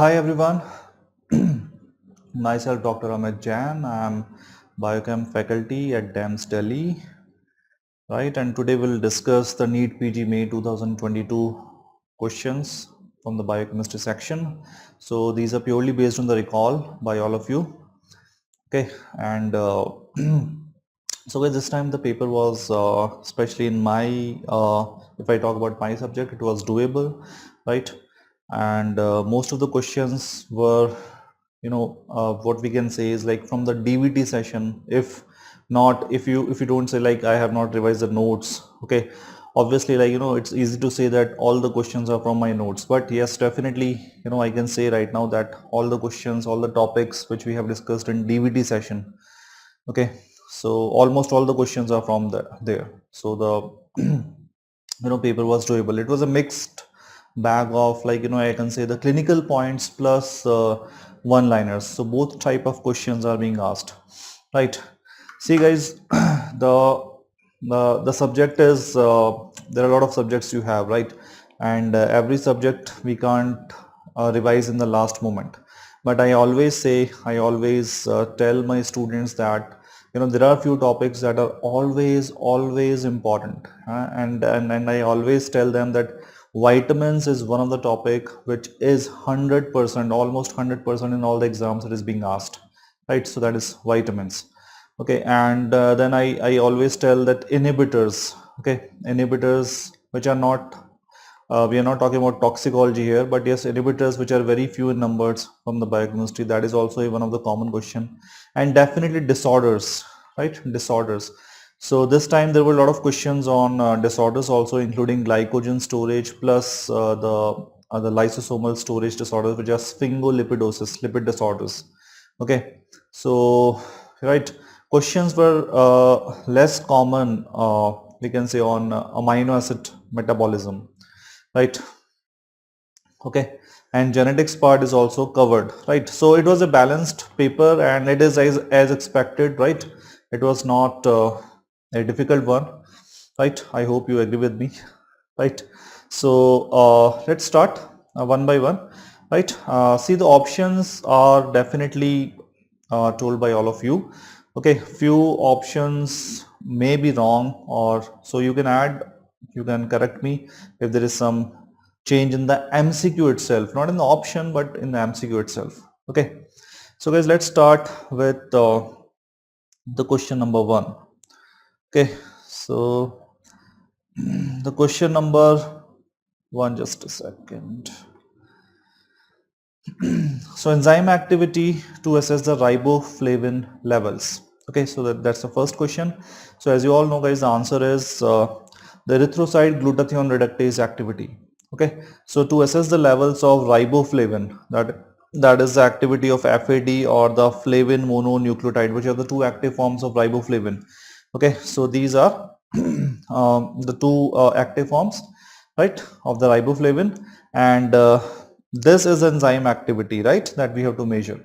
Hi everyone, myself Dr. Amit Jain. I am Biochem faculty at DAMS Delhi, right? And today we'll discuss the NEETPG May 2022 questions from the Biochemistry section. So these are purely based on the recall by all of you. Okay, and so this time the paper was, especially in my, if I talk about my subject, it was doable, right? And most of the questions were, what we can say is like from the DVT session. If not, if you don't say like I have not revised the notes, okay, obviously, like, it's easy to say that all the questions are from my notes, but yes, definitely, I can say right now that all the questions, all the topics which we have discussed in DVT session, okay, so almost all the questions are from there. So the paper was doable. It was a mixed bag of, like, I can say the clinical points plus one liners. So both type of questions are being asked, right? See guys, the subject is, there are a lot of subjects you have, right? And every subject we can't revise in the last moment, but I always say, I always tell my students that there are few topics that are always important, and I always tell them that vitamins is one of the topic which is 100%, almost 100% in all the exams that is being asked, right? So that is vitamins. Okay, and then I always tell that inhibitors, okay, inhibitors which are not, we are not talking about toxicology here, but yes, inhibitors which are very few in numbers from the biochemistry, that is also one of the common question. And definitely disorders, right? Disorders. So this time there were a lot of questions on disorders also, including glycogen storage plus the lysosomal storage disorders, which are sphingolipidosis, lipid disorders. Okay, so right, questions were less common, we can say, on amino acid metabolism, right? Okay, and genetics part is also covered, right? So it was a balanced paper, and it is as expected, right? It was not a difficult one, right? I hope you agree with me, right? So let's start one by one, right? See, the options are definitely told by all of you. Okay, few options may be wrong, or so you can add, you can correct me if there is some change in the MCQ itself, not in the option but in the MCQ itself. Okay, so guys, let's start with the question number 1. Okay, so the question number 1, just a second. So enzyme activity to assess the riboflavin levels. Okay, so that's the first question. So as you all know guys, the answer is the erythrocyte glutathione reductase activity. Okay, so to assess the levels of riboflavin, that is the activity of FAD or the flavin mononucleotide, which are the two active forms of riboflavin. Okay, so these are the two active forms, right, of the riboflavin, and this is enzyme activity, right, that we have to measure.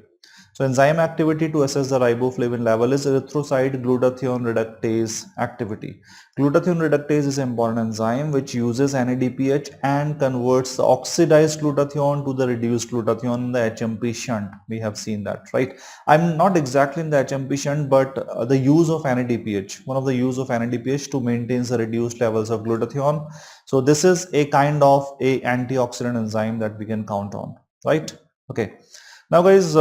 So enzyme activity to assess the riboflavin level is erythrocyte glutathione reductase activity. Glutathione reductase is an important enzyme which uses NADPH and converts the oxidized glutathione to the reduced glutathione in the HMP shunt. We have seen that, right? I'm not exactly in the HMP shunt, but the use of NADPH, one of the use of NADPH to maintain the reduced levels of glutathione. So this is a kind of a antioxidant enzyme that we can count on, right? Okay. Now guys,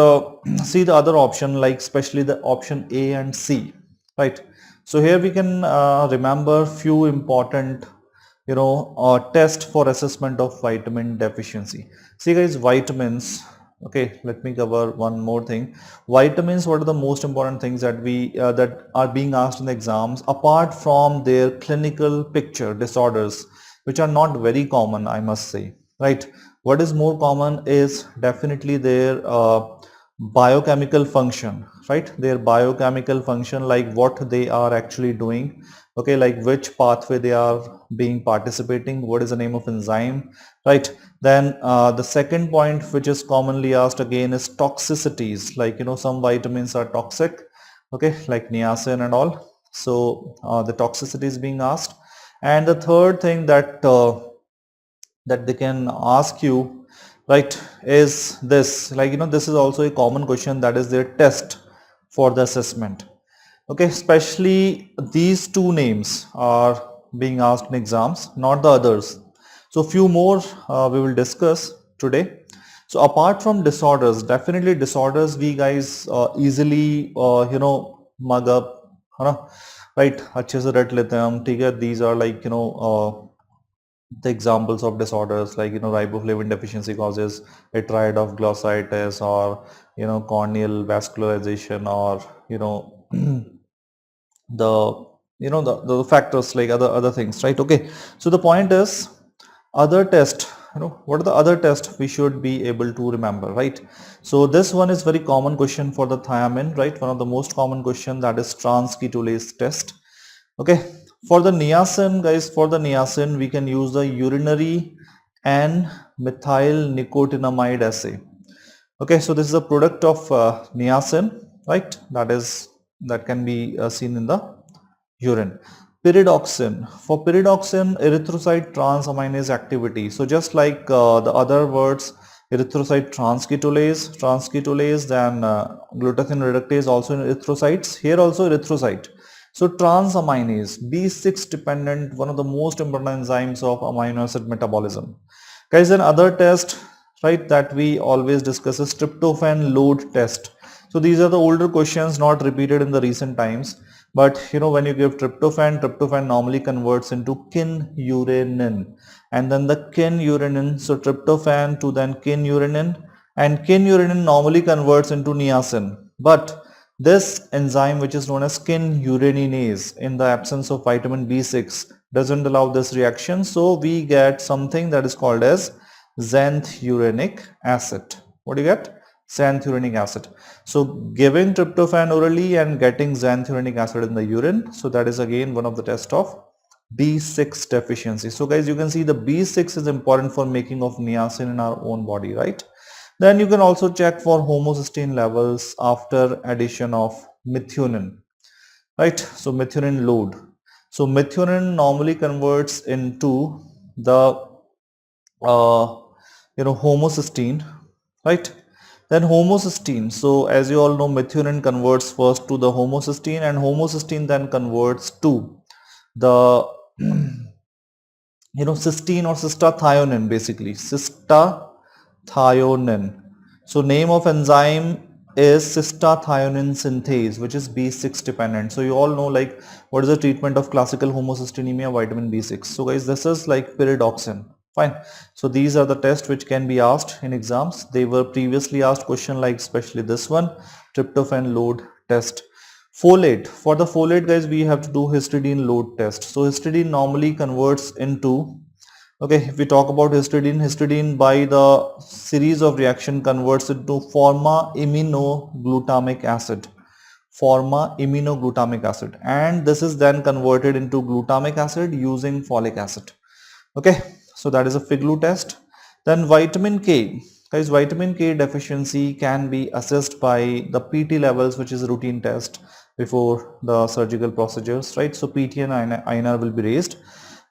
see the other option, like especially the option A and C, right? So here we can remember few important, test for assessment of vitamin deficiency. See guys, vitamins. Okay, let me cover one more thing. Vitamins, what are the most important things that that are being asked in the exams, apart from their clinical picture disorders, which are not very common, I must say, right? What is more common is definitely their biochemical function, right? Their biochemical function, like what they are actually doing, okay, like which pathway they are being participating, what is the name of enzyme, right? Then the second point which is commonly asked again is toxicities, like some vitamins are toxic, okay, like niacin and all. So the toxicity is being asked. And the third thing that that they can ask you right, is this, like, this is also a common question, that is their test for the assessment. Okay, especially these two names are being asked in exams, not the others. So few more we will discuss today. So apart from disorders, definitely disorders we guys easily mug up, है ना, right, अच्छे से रट लेते हैं हम, ठीक है. These are like the examples of disorders, like riboflavin deficiency causes a triad of glossitis, or corneal vascularization, or the the factors like other things, right? Okay, so the point is, other test, what are the other tests we should be able to remember, right? So this one is very common question for the thiamine, right? One of the most common question, that is transketolase test. Okay, for the niacin, guys, for the niacin we can use the urinary and methyl nicotinamide assay. Okay, so this is a product of niacin, right? That can be seen in the urine. Pyridoxine. For pyridoxine, erythrocyte transaminase activity. So just like the other words, erythrocyte transketolase, then glutathione reductase also in erythrocytes. Here also erythrocyte. So transaminase, B6 dependent, one of the most important enzymes of amino acid metabolism. Guys, another test, right, that we always discuss is tryptophan load test. So these are the older questions, not repeated in the recent times. But when you give tryptophan normally converts into kynurenine, and then the kynurenine, so tryptophan to then kynurenine, and kynurenine normally converts into niacin. But this enzyme, which is known as kynureninase, in the absence of vitamin B6, doesn't allow this reaction. So we get something that is called as xanthurenic acid. What do you get? Xanthurenic acid. So giving tryptophan orally and getting xanthurenic acid in the urine, so that is again one of the tests of B6 deficiency. So guys, you can see the B6 is important for making of niacin in our own body, right? Then you can also check for homocysteine levels after addition of methionine, right? So methionine load. So methionine normally converts into the homocysteine, right? Then homocysteine. So as you all know, methionine converts first to the homocysteine, and homocysteine then converts to the cysteine or cystathionin, basically cystathionin. So name of enzyme is cystathionin synthase, which is B6 dependent. So you all know, like, what is the treatment of classical homocysteinemia? Vitamin B6. So guys, this is like pyridoxine. Fine. So these are the tests which can be asked in exams. They were previously asked question, like especially this one, tryptophan load test. Folate. For the folate, guys, we have to do histidine load test. So histidine normally converts into, okay, if we talk about histidine by the series of reaction converts into forma-iminoglutamic acid. Forma-iminoglutamic acid. And this is then converted into glutamic acid using folic acid. Okay, so that is a FIGLU test. Then vitamin K. Guys, vitamin K deficiency can be assessed by the PT levels, which is a routine test before the surgical procedures, right? So PT and INR will be raised.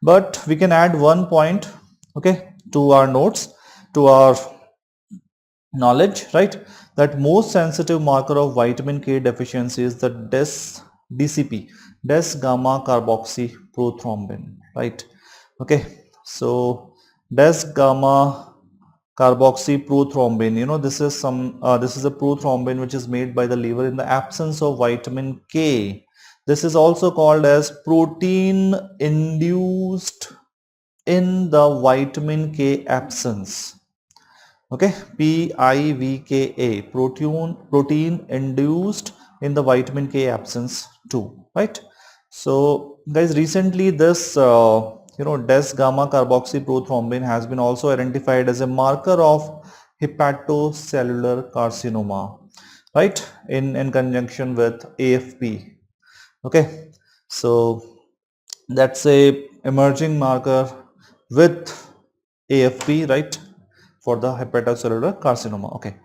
But we can add one point, okay, to our notes, to our knowledge, right? That most sensitive marker of vitamin K deficiency is the DCP, des gamma carboxyprothrombin, right? Okay, so des gamma carboxyprothrombin, this is this is a prothrombin which is made by the liver in the absence of vitamin K. This is also called as protein induced in the vitamin K absence. Okay, PIVKA, protein induced in the vitamin K absence too, right? So guys, recently this des gamma carboxyprothrombin has been also identified as a marker of hepatocellular carcinoma, right, in conjunction with AFP. Okay, so that's a emerging marker with AFP, right, for the hepatocellular carcinoma. Okay,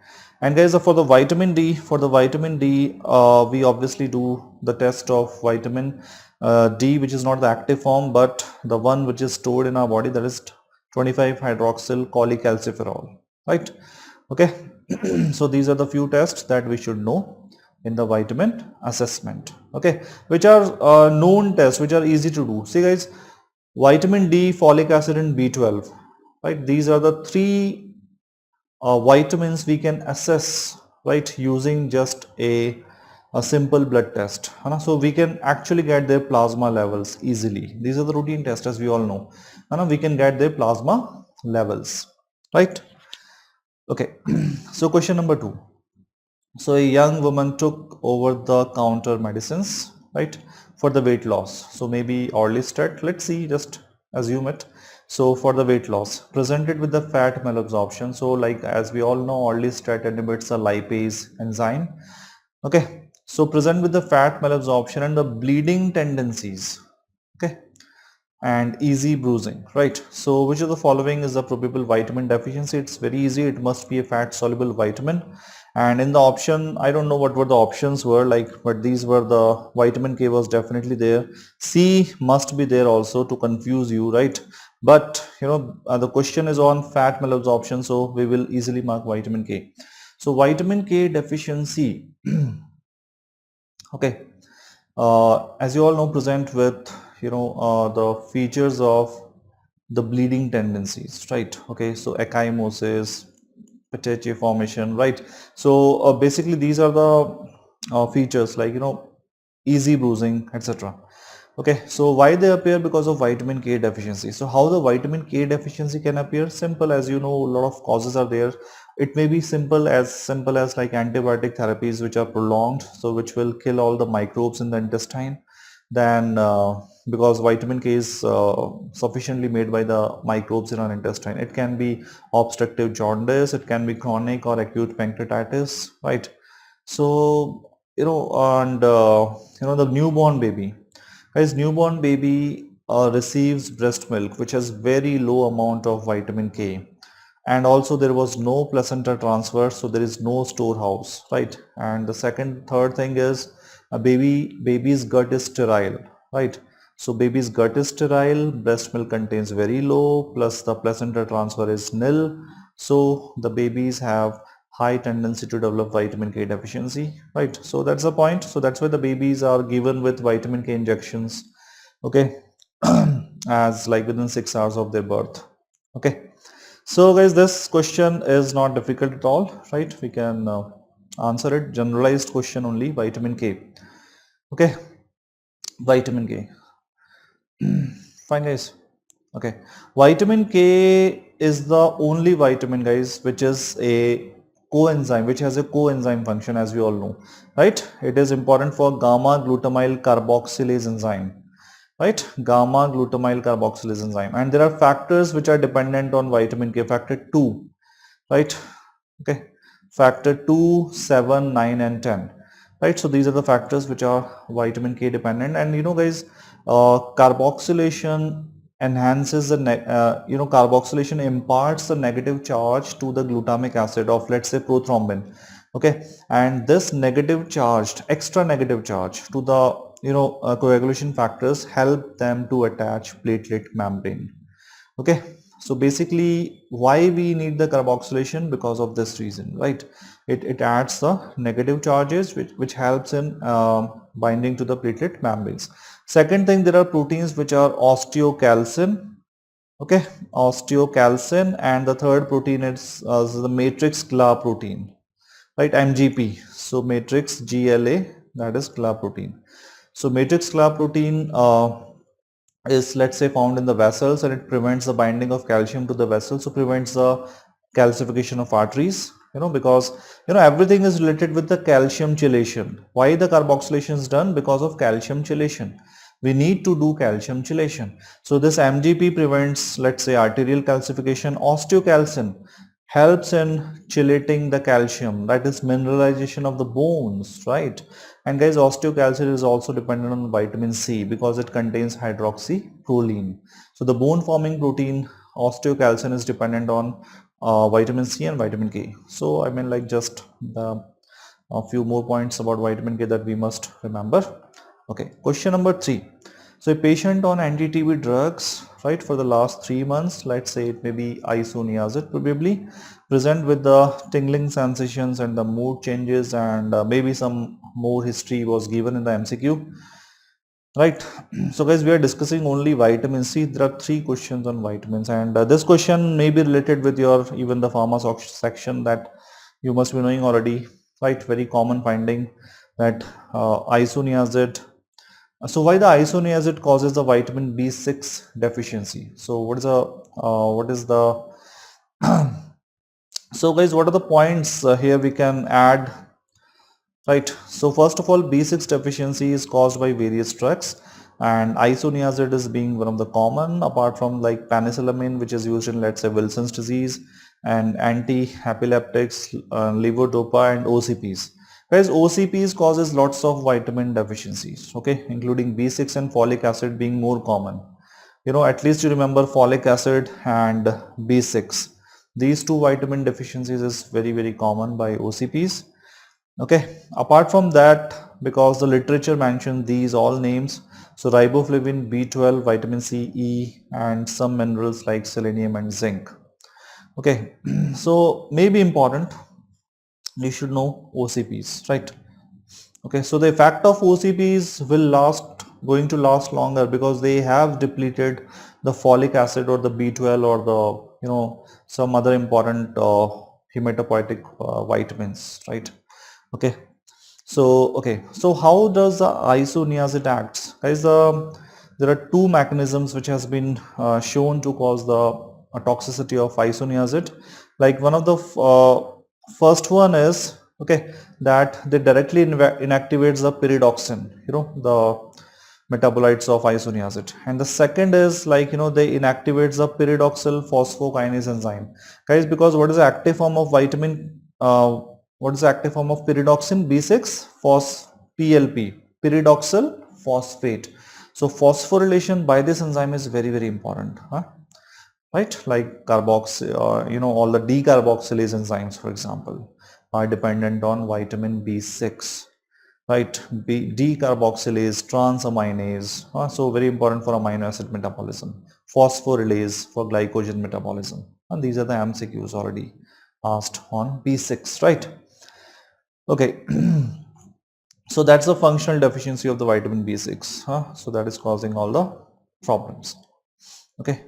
and guys, for the vitamin D, we obviously do the test of vitamin D, which is not the active form but the one which is stored in our body, that is 25 hydroxyl cholecalciferol. right? Okay. So these are the few tests that we should know in the vitamin assessment, okay, which are known tests, which are easy to do. See guys, vitamin D, folic acid and B12, right? These are the three vitamins we can assess, right, using just a simple blood test. So we can actually get their plasma levels easily. These are the routine tests, as we all know. We can get their plasma levels, right? Okay. So question number 2. So a young woman took over the counter medicines, right, for the weight loss. So maybe Orlistat, let's see, just assume it. So for the weight loss, presented with the fat malabsorption. So like as we all know, Orlistat inhibits the lipase enzyme. Okay. So present with the fat malabsorption and the bleeding tendencies. Okay, and easy bruising, right? So which of the following is a probable vitamin deficiency? It's very easy. It must be a fat soluble vitamin. And in the option, I don't know what were the options were like, but these were the vitamin K was definitely there. C must be there also to confuse you, right? But the question is on fat malabsorption, so we will easily mark vitamin K. So vitamin K deficiency, okay, as you all know, present with the features of the bleeding tendencies, right? Okay, so ecchymosis, petechiae formation, right? So basically these are the features like easy bruising, etc. Okay, so why they appear? Because of vitamin K deficiency. So how the vitamin K deficiency can appear? Simple, as you know, a lot of causes are there. It may be simple as like antibiotic therapies which are prolonged, so which will kill all the microbes in the intestine. Then because vitamin K is sufficiently made by the microbes in our intestine, it can be obstructive jaundice, it can be chronic or acute pancreatitis, right? So and the newborn baby. Guys, newborn baby receives breast milk which has very low amount of vitamin K, and also there was no placenta transfer, so there is no storehouse, right? And the third thing is a baby's gut is sterile, right? So baby's gut is sterile, breast milk contains very low, plus the placenta transfer is nil, so the babies have high tendency to develop vitamin K deficiency, right? So that's the point. So that's why the babies are given with vitamin K injections, okay, as like within 6 hours of their birth. Okay, so guys, this question is not difficult at all, right? We can answer it. Generalized question only, vitamin K. Okay, vitamin K. Fine guys. Okay, vitamin K is the only vitamin, guys, which is a coenzyme, which has a coenzyme function, as we all know, right? It is important for gamma glutamyl carboxylase enzyme, right? Gamma glutamyl carboxylase enzyme, and there are factors which are dependent on vitamin K. Factor 2, right? Okay, factor 2, 7, 9 and 10, right? So these are the factors which are vitamin K dependent. And guys, carboxylation enhances the carboxylation imparts the negative charge to the glutamic acid of, let's say, prothrombin, okay, and this extra negative charge to the coagulation factors help them to attach platelet membrane. Okay, so basically why we need the carboxylation? Because of this reason, right? It adds the negative charges which helps in binding to the platelet membranes. Second thing, there are proteins which are osteocalcin, okay, osteocalcin, and the third protein is the matrix GLA protein, right? MGP. So matrix GLA, that is GLA protein. So matrix GLA protein is, let's say, found in the vessels, and it prevents the binding of calcium to the vessels, so prevents the calcification of arteries, because everything is related with the calcium chelation. Why the carboxylation is done? Because of calcium chelation. We need to do calcium chelation. So this MGP prevents, let's say, arterial calcification. Osteocalcin helps in chelating the calcium, that is mineralization of the bones, right? And guys, osteocalcin is also dependent on vitamin C because it contains hydroxyproline. So the bone forming protein osteocalcin is dependent on vitamin C and vitamin K. So I mean, like, just a few more points about vitamin K that we must remember. Okay, question number 3. So a patient on anti-TB drugs, right, for the last 3 months, let's say it may be isoniazid probably, present with the tingling sensations and the mood changes, and maybe some more history was given in the MCQ, right? So guys, we are discussing only vitamin C. There are 3 questions on vitamins, and this question may be related with your even the pharma section that you must be knowing already, right? Very common finding that isoniazid. So why the isoniazid causes the vitamin B6 deficiency? So what is the so guys, what are the points here we can add, right? So first of all, B6 deficiency is caused by various drugs, and isoniazid is being one of the common, apart from like penicillamine, which is used in, let's say, Wilson's disease, and anti-epileptics, levodopa, and OCPs. Guys, OCPs causes lots of vitamin deficiencies, okay, including B6 and folic acid being more common. You know, at least you remember folic acid and B6. These two vitamin deficiencies is very common by OCPs. Okay, apart from that, because the literature mentioned these all names, so riboflavin, B12, vitamin C, E, and some minerals like selenium and zinc. Okay, so may be important, you should know OCPs, right? Okay, so the effect of OCPs going to last longer because they have depleted the folic acid or the B12 or the, some other important hematopoietic vitamins, right? Okay, so how does the isoniazid acts? Guys, there are 2 mechanisms which has been shown to cause the toxicity of isoniazid. Like one of the first one is, okay, that they directly inactivates the pyridoxine, the metabolites of isoniazid, and the second is like, they inactivates the pyridoxal phosphokinase enzyme. Guys, because what is the active form of what is the active form of pyridoxine? B6 phos PLP, pyridoxal phosphate. So phosphorylation by this enzyme is very important, right? Like carboxy, all the decarboxylase enzymes, for example, are dependent on vitamin B6, right? Decarboxylase, transaminase, so very important for amino acid metabolism. Phosphorylase for glycogen metabolism, and these are the MCQs already asked on B6, right? Okay. So that's the functional deficiency of the vitamin B6, so that is causing all the problems. Okay,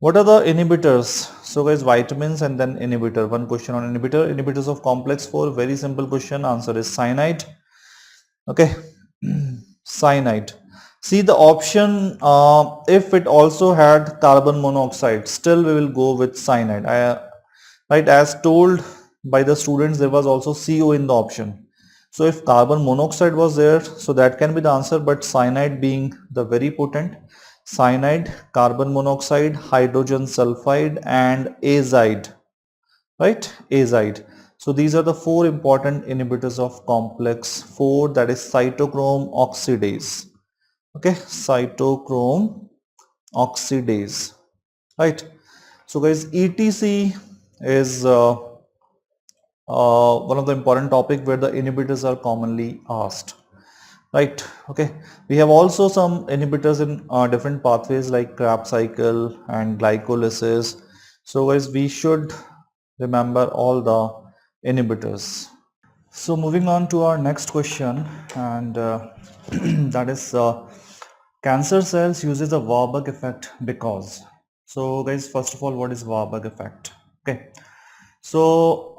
what are the inhibitors? So guys, vitamins and then inhibitor. One question on inhibitors of complex 4. Very simple question. Answer is cyanide. Okay, cyanide. See the option, if it also had carbon monoxide, still we will go with cyanide. Right, as told by the students, there was also CO in the option. So if carbon monoxide was there, so that can be the answer, but cyanide being the very potent, cyanide, carbon monoxide, hydrogen sulfide, and azide, right? Azide. So these are the 4 important inhibitors of complex 4, that is cytochrome oxidase. Okay, cytochrome oxidase, right? So guys, ETC is one of the important topic where the inhibitors are commonly asked, right? Okay, we have also some inhibitors in different pathways like Krebs cycle and glycolysis. So guys, we should remember all the inhibitors. So moving on to our next question, and that is cancer cells uses the Wahbug effect because. So guys, first of all, what is Wahbug effect? Okay, so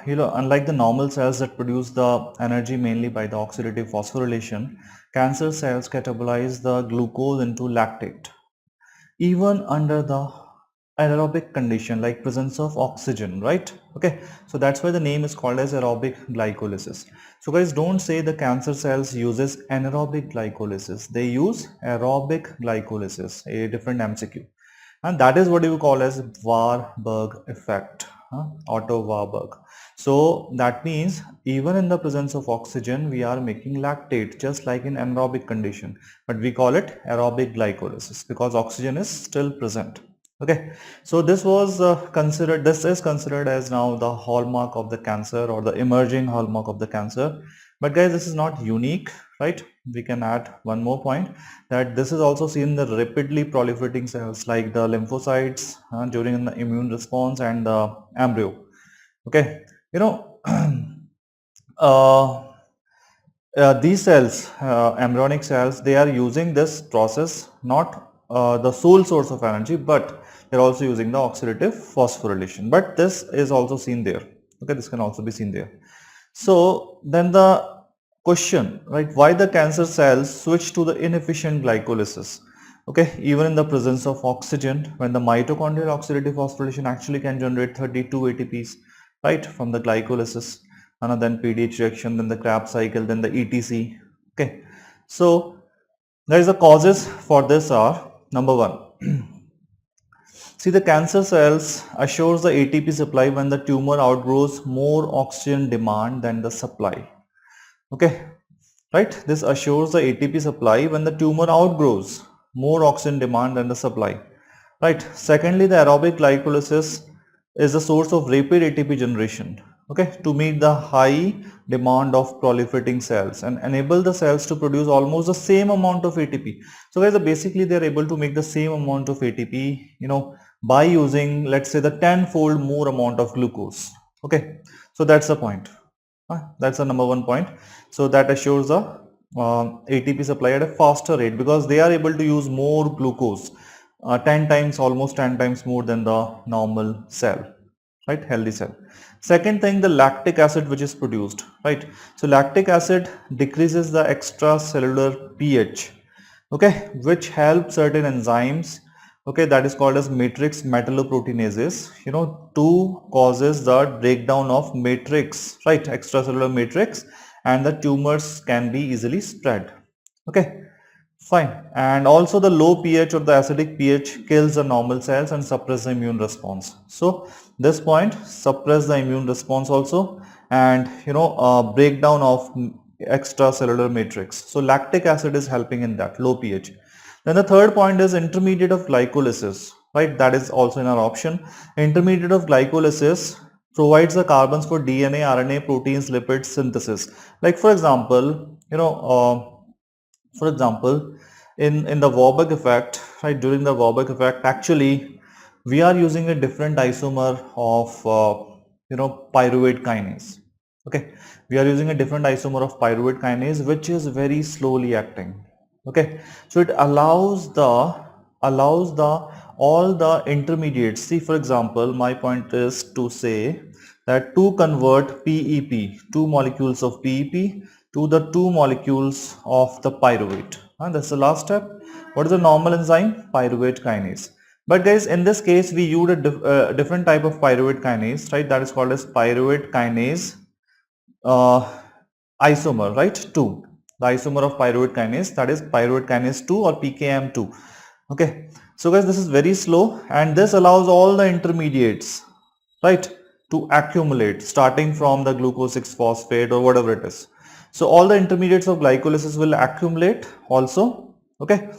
unlike the normal cells that produce the energy mainly by the oxidative phosphorylation, cancer cells catabolize the glucose into lactate even under the aerobic condition like presence of oxygen, right? Okay, so that's why the name is called as aerobic glycolysis. So guys, don't say the cancer cells uses anaerobic glycolysis, they use aerobic glycolysis, a different MCQ, and that is what you call as Wahbug effect, auto Wahbug. So that means even in the presence of oxygen we are making lactate just like in anaerobic condition, but we call it aerobic glycolysis because oxygen is still present. Okay, so this is considered as now the hallmark of the cancer or the emerging hallmark of the cancer, but guys, this is not unique, right? We can add one more point, that this is also seen in the rapidly proliferating cells like the lymphocytes during the immune response and the embryo. Okay, you know, uh, these cells, embryonic cells, they are using this process, not the sole source of energy, but they're also using the oxidative phosphorylation. But this is also seen there. Okay, this can also be seen there. So then the question, right, why the cancer cells switch to the inefficient glycolysis? Okay, even in the presence of oxygen, when the mitochondrial oxidative phosphorylation actually can generate 32 ATPs, right, from the glycolysis, and then PDH reaction, then the Krebs cycle, then the ETC. Okay, so there is the causes for this are, number one, see, the cancer cells assures the ATP supply when the tumor outgrows more oxygen demand than the supply. Okay, right? This assures the ATP supply when the tumor outgrows more oxygen demand than the supply. Right. Secondly, the aerobic glycolysis is the source of rapid ATP generation. Okay, to meet the high demand of proliferating cells and enable the cells to produce almost the same amount of ATP. So guys, basically they are able to make the same amount of ATP, by using, let's say, the 10-fold more amount of glucose. Okay, so that's the point. That's the number one point. So that assures the ATP supply at a faster rate because they are able to use more glucose, 10 times, almost 10 times more than the normal cell, right? Healthy cell. Second thing, the lactic acid which is produced, right? So lactic acid decreases the extracellular pH, okay, which help certain enzymes, okay, that is called as matrix metalloproteinases, to causes the breakdown of matrix, right, extracellular matrix, and the tumors can be easily spread. Okay, fine. And also the low pH or the acidic pH kills the normal cells and suppress the immune response. So this point suppress the immune response also, and breakdown of extracellular matrix. So lactic acid is helping in that low pH. Then the third point is intermediate of glycolysis, right? That is also in our option. Intermediate of glycolysis provides the carbons for DNA, RNA, proteins, lipids synthesis. Like for example, in the Wahbug effect, right, during the Wahbug effect, actually we are using a different isomer of pyruvate kinase. Okay, we are using a different isomer of pyruvate kinase which is very slowly acting. Okay, so it allows the all the intermediates. See, for example, my point is to say that to convert PEP, two molecules of PEP, to the two molecules of the pyruvate. And that's the last step. What is the normal enzyme? Pyruvate kinase. But guys, in this case, we use a different type of pyruvate kinase, right? That is called as pyruvate kinase isomer, right? 2. The isomer of pyruvate kinase, that is pyruvate kinase 2 or PKM2. Okay. So guys, this is very slow, and this allows all the intermediates, right, to accumulate starting from the glucose 6-phosphate or whatever it is. So all the intermediates of glycolysis will accumulate also. Okay,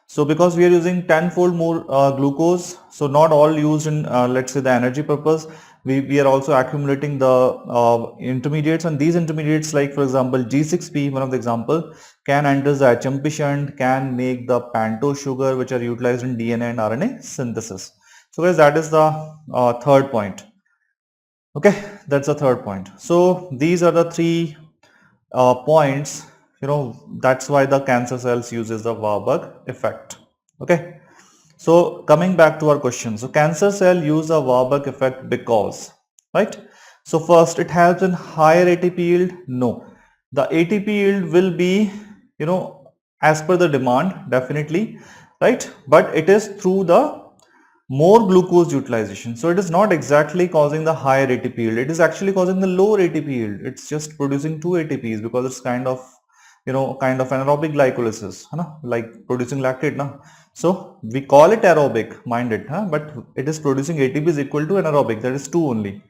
so because we are using 10-fold more glucose, so not all used in let's say the energy purpose, we are also accumulating the intermediates, and these intermediates, like for example G6P, one of the example, can enter the HMP shunt, can make the pentose sugar which are utilized in DNA and RNA synthesis. So guys, that is the third point. Okay, that's the third point. So these are the three points, that's why the cancer cells uses the Wahbug effect. Okay, so coming back to our question, so cancer cell use a Wahbug effect because, right? So first, it helps in higher ATP yield. No, the ATP yield will be, as per the demand, definitely, right? But it is through the more glucose utilization. So it is not exactly causing the higher ATP yield. It is actually causing the lower ATP yield. It's just producing 2 ATPs because it's kind of anaerobic glycolysis, like producing lactate. So we call it aerobic, mind it, but it is producing ATPs equal to anaerobic, that is 2 only.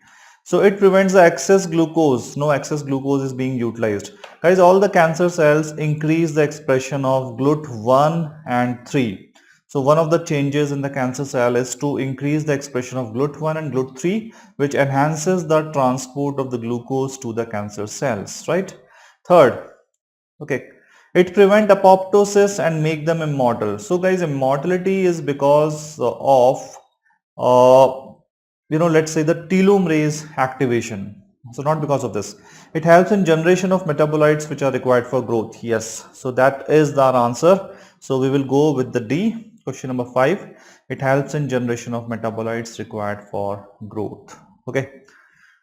So it prevents the excess glucose. No excess glucose is being utilized. Guys, all the cancer cells increase the expression of GLUT1 and 3. So one of the changes in the cancer cell is to increase the expression of GLUT1 and GLUT3, which enhances the transport of the glucose to the cancer cells, right? Third, okay, It prevent apoptosis and make them immortal. So guys, immortality is because of let's say the telomerase activation. So not because of this. It helps in generation of metabolites which are required for growth. Yes. So that is our answer. So we will go with the D. Question number 5. It helps in generation of metabolites required for growth. Okay.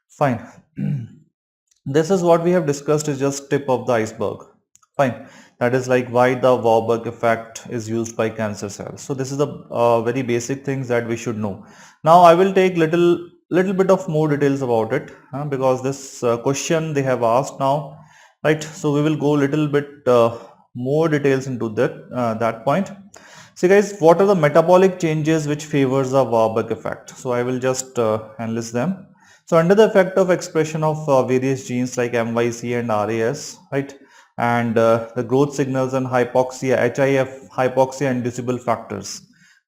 Fine. This is what we have discussed is just tip of the iceberg. Fine. That is like why the Wahbug effect is used by cancer cells. So this is the very basic things that we should know. Now I will take little bit of more details about it because this question they have asked now, right? So we will go little bit more details into that point. See guys, what are the metabolic changes which favors the Wahbug effect? So I will just enlist them. So under the effect of expression of various genes like MYC and RAS, right? And the growth signals and hypoxia, HIF, hypoxia inducible factors.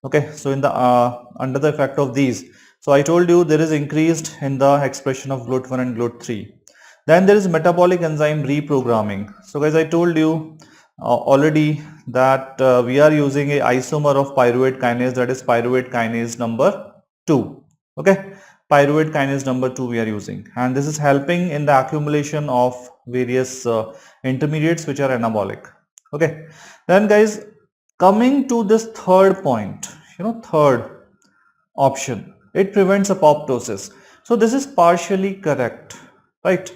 Okay, so in the under the effect of these, so I told you there is increased in the expression of GLUT1 and GLUT3. Then there is metabolic enzyme reprogramming. So guys, I told you already that we are using a isomer of pyruvate kinase, that is pyruvate kinase number 2. Okay, pyruvate kinase number 2 we are using, and this is helping in the accumulation of various intermediates which are anabolic. Okay, then guys, coming to this third point, third option, it prevents apoptosis. So this is partially correct, right?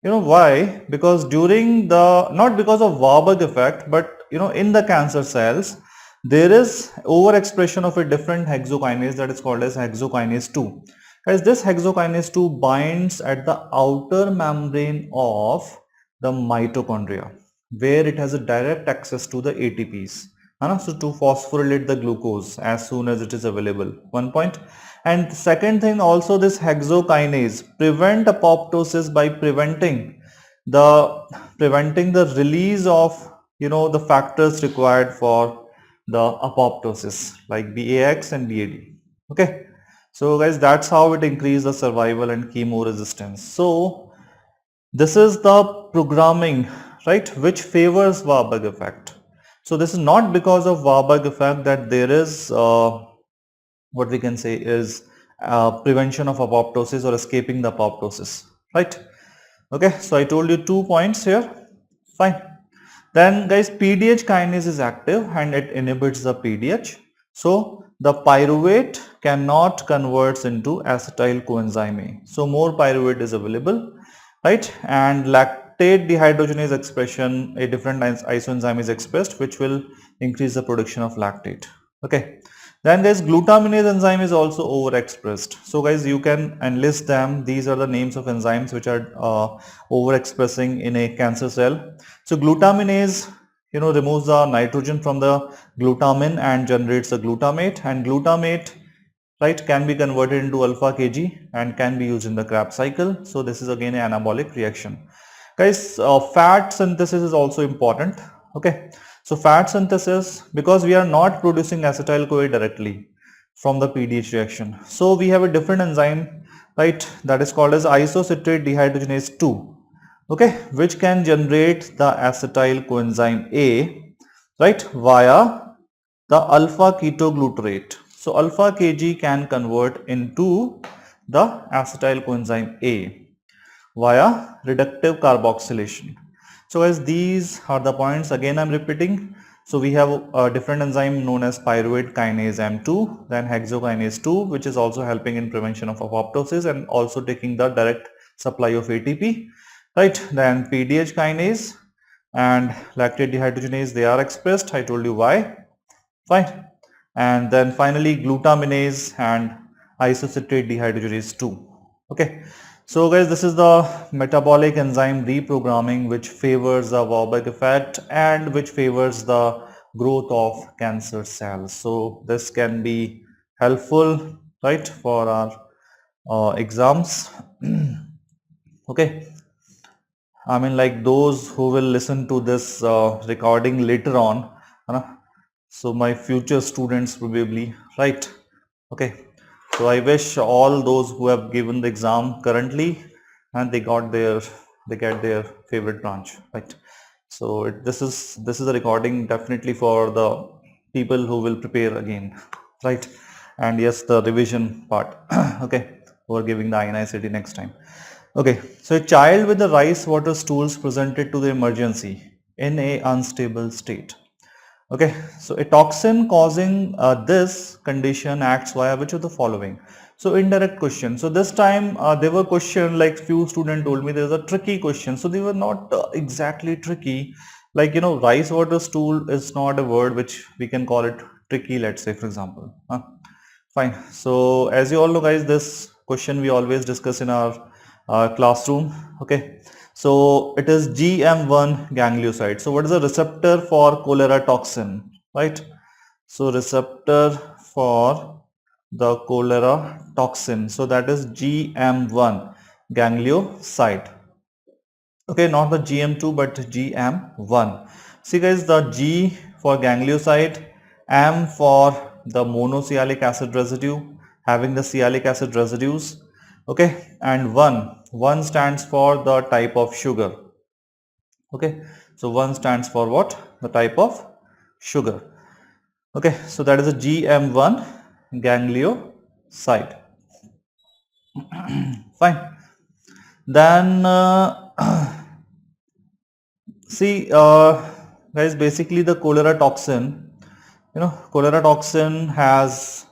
Why? Because during the, not because of Warburg effect, but in the cancer cells there is overexpression of a different hexokinase that is called as hexokinase 2. As this hexokinase 2 binds at the outer membrane of the mitochondria, where it has a direct access to the ATPs. So to phosphorylate the glucose as soon as it is available. One point. And second thing, also this hexokinase prevent apoptosis by preventing the release of the factors required for the apoptosis like BAX and BAD. Okay. So guys, that's how it increases the survival and chemo resistance. So this is the programming, right, which favors Warburg effect. So this is not because of Warburg effect that there is what we can say is prevention of apoptosis or escaping the apoptosis, right? Okay, so I told you 2 points here. Fine. Then guys, PDH kinase is active and it inhibits the PDH. So the pyruvate cannot converts into acetyl coenzyme A. So more pyruvate is available, right? And lactate dehydrogenase expression, a different isoenzyme is expressed which will increase the production of lactate. Okay. Then guys, glutaminase enzyme is also overexpressed. So guys, you can enlist them. These are the names of enzymes which are overexpressing in a cancer cell. So glutaminase, removes the nitrogen from the glutamin and generates a glutamate, and glutamate, right, can be converted into alpha Kg and can be used in the Krebs cycle. So this is again an anabolic reaction. Guys, fat synthesis is also important. Okay. So fat synthesis, because we are not producing acetyl-CoA directly from the PDH reaction. So we have a different enzyme, right, that is called as isocitrate dehydrogenase 2, okay, which can generate the acetyl coenzyme A, right, via the alpha ketoglutarate. So alpha Kg can convert into the acetyl coenzyme A via reductive carboxylation. So as these are the points, again I'm repeating. So we have a different enzyme known as pyruvate kinase M2, then hexokinase 2, which is also helping in prevention of apoptosis and also taking the direct supply of ATP, right? Then PDH kinase and lactate dehydrogenase, they are expressed. I told you why. Fine. And then finally glutaminase and isocitrate dehydrogenase 2. Okay. So guys, this is the metabolic enzyme reprogramming which favors the Wahbug effect and which favors the growth of cancer cells. So this can be helpful, right, for our exams. Okay. I mean, like those who will listen to this recording later on, so my future students probably, right? Okay. So I wish all those who have given the exam currently and they get their favorite branch, right? So this is a recording definitely for the people who will prepare again, right? And yes, the revision part, okay, who are giving the INICET next time. Okay, so a child with the rice water stools presented to the emergency in a unstable state. Okay, so a toxin causing this condition acts via which of the following? So indirect question. So this time there were question, like few students told me there's a tricky question. So they were not exactly tricky. Like, you know, rice water stool is not a word which we can call it tricky, let's say, for example. Fine. So as you all know guys, this question we always discuss in our classroom. Okay. So it is GM1 ganglioside. So what is the receptor for cholera toxin, right? So receptor for the cholera toxin. So that is GM1 ganglioside. Okay, not the GM2 but GM1. See guys, the G for ganglioside, M for the monocyclic acid residue having the sialic acid residues. Okay, and 1 stands for the type of sugar. Okay, so 1 stands for what? The type of sugar. Okay, so that is a GM1 ganglioside. Fine. Then see guys, basically the cholera toxin, you know, cholera toxin has,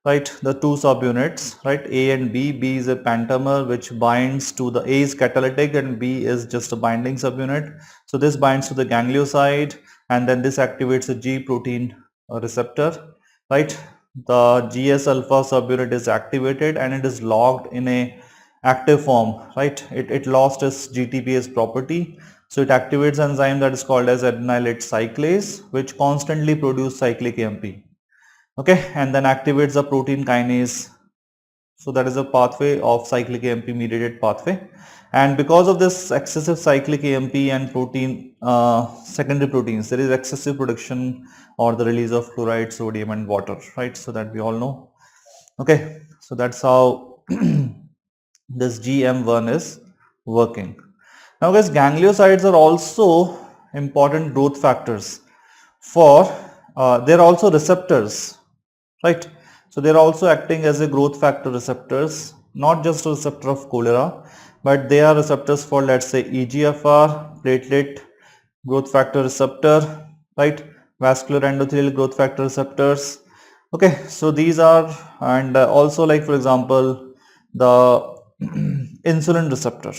right, the two subunits, right, A and B. B is a pentamer which binds to the, A is catalytic and B is just a binding subunit. So this binds to the ganglioside and then this activates a G protein receptor, right. The GS alpha subunit is activated and it is locked in a active form, right. It lost its GTPase property. So it activates an enzyme that is called as adenylate cyclase, which constantly produces cyclic AMP. Okay, and then activates the protein kinase. So that is a pathway of cyclic AMP mediated pathway. And because of this excessive cyclic AMP and protein secondary proteins, there is excessive production or the release of chloride, sodium and water, right? So that we all know. Okay, so that's how this GM1 is working. Now guys, gangliosides are also important growth factors for, they're also receptors, right? So they're also acting as a growth factor receptors, not just a receptor of cholera, but they are receptors for, let's say, EGFR, platelet growth factor receptor, right? Vascular endothelial growth factor receptors. Okay, so these are, and also like for example, the insulin receptor.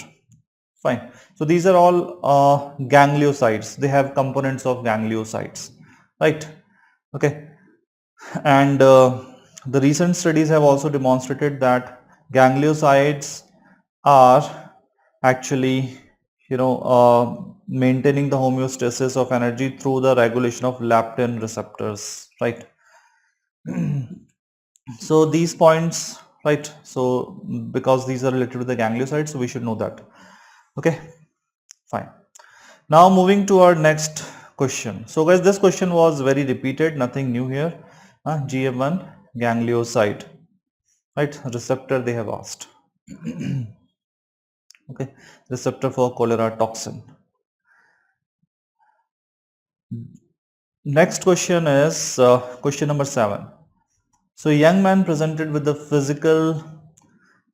Fine. So these are all gangliosides. They have components of gangliosides, right? Okay. And the recent studies have also demonstrated that gangliosides are actually, you know, maintaining the homeostasis of energy through the regulation of leptin receptors, right? So these points, right? So because these are related to the gangliosides, so we should know that. Okay, fine. Now moving to our next question. So guys, this question was very repeated, nothing new here. GM1 ganglioside, right? Receptor they have asked. Okay, receptor for cholera toxin. Next question is question number 7. So a young man presented with the physical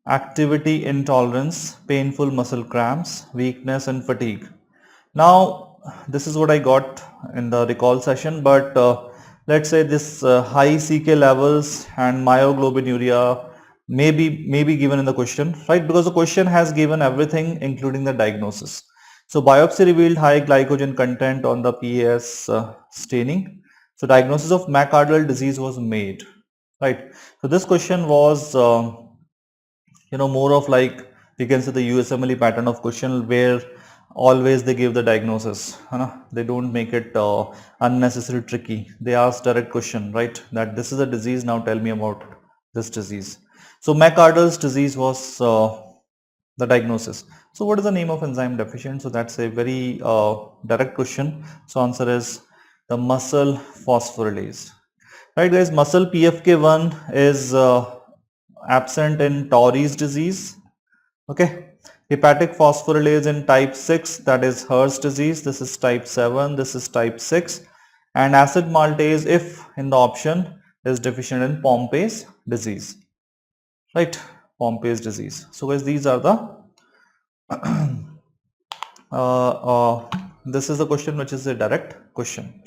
activity intolerance, painful muscle cramps, weakness and fatigue. Now this is what I got in the recall session, but let's say this high CK levels and myoglobinuria may be given in the question, right? Because the question has given everything including the diagnosis. So biopsy revealed high glycogen content on the PAS staining. So diagnosis of myocardial disease was made, right? So this question was you know, more of like, we can say the USMLE pattern of question where always they give the diagnosis, they don't make it unnecessary tricky. They ask direct question, right, that this is a disease, now tell me about this disease. So myocardial disease was the diagnosis. So what is the name of enzyme deficient? So that's a very direct question. So answer is the muscle phosphorylase. Right guys, muscle PFK1 is absent in Tori's disease. Okay, Hepatic phosphorylase in type 6, that is Her's disease. This is type 7, this is type 6. And acid maltase, if in the option, is deficient in Pompey's disease. Right, Pompey's disease. So guys, these are the this is the question which is a direct question.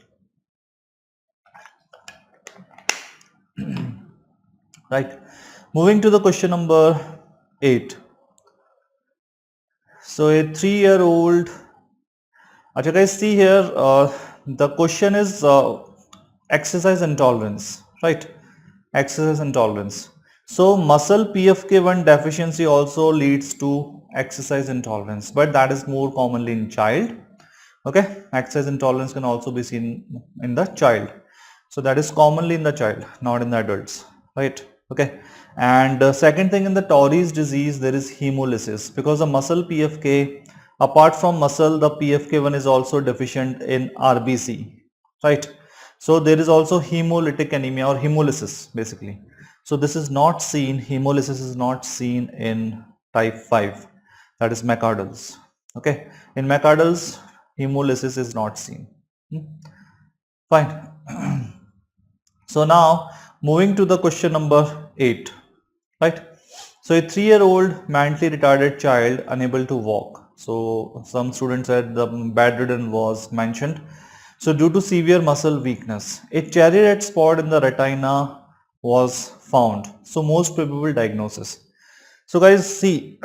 Right, moving to the question number 8. So a 3-year-old, okay guys, see here, the question is exercise intolerance, right? Exercise intolerance. So muscle PFK1 deficiency also leads to exercise intolerance, but that is more commonly in child. Okay, exercise intolerance can also be seen in the child. So that is commonly in the child, not in the adults, right? Okay, and second thing, in the Torres disease there is hemolysis, because the muscle PFK, apart from muscle, the PFK1 is also deficient in RBC, right? So there is also hemolytic anemia or hemolysis basically. So this is not seen, hemolysis is not seen in type 5, that is McArdle's. Okay, in McArdle's hemolysis is not seen. Fine. So now moving to the question number 8, right? So a 3-year-old mentally retarded child unable to walk. So some students said the bedridden was mentioned. So due to severe muscle weakness, a cherry red spot in the retina was found. So most probable diagnosis. So guys, see,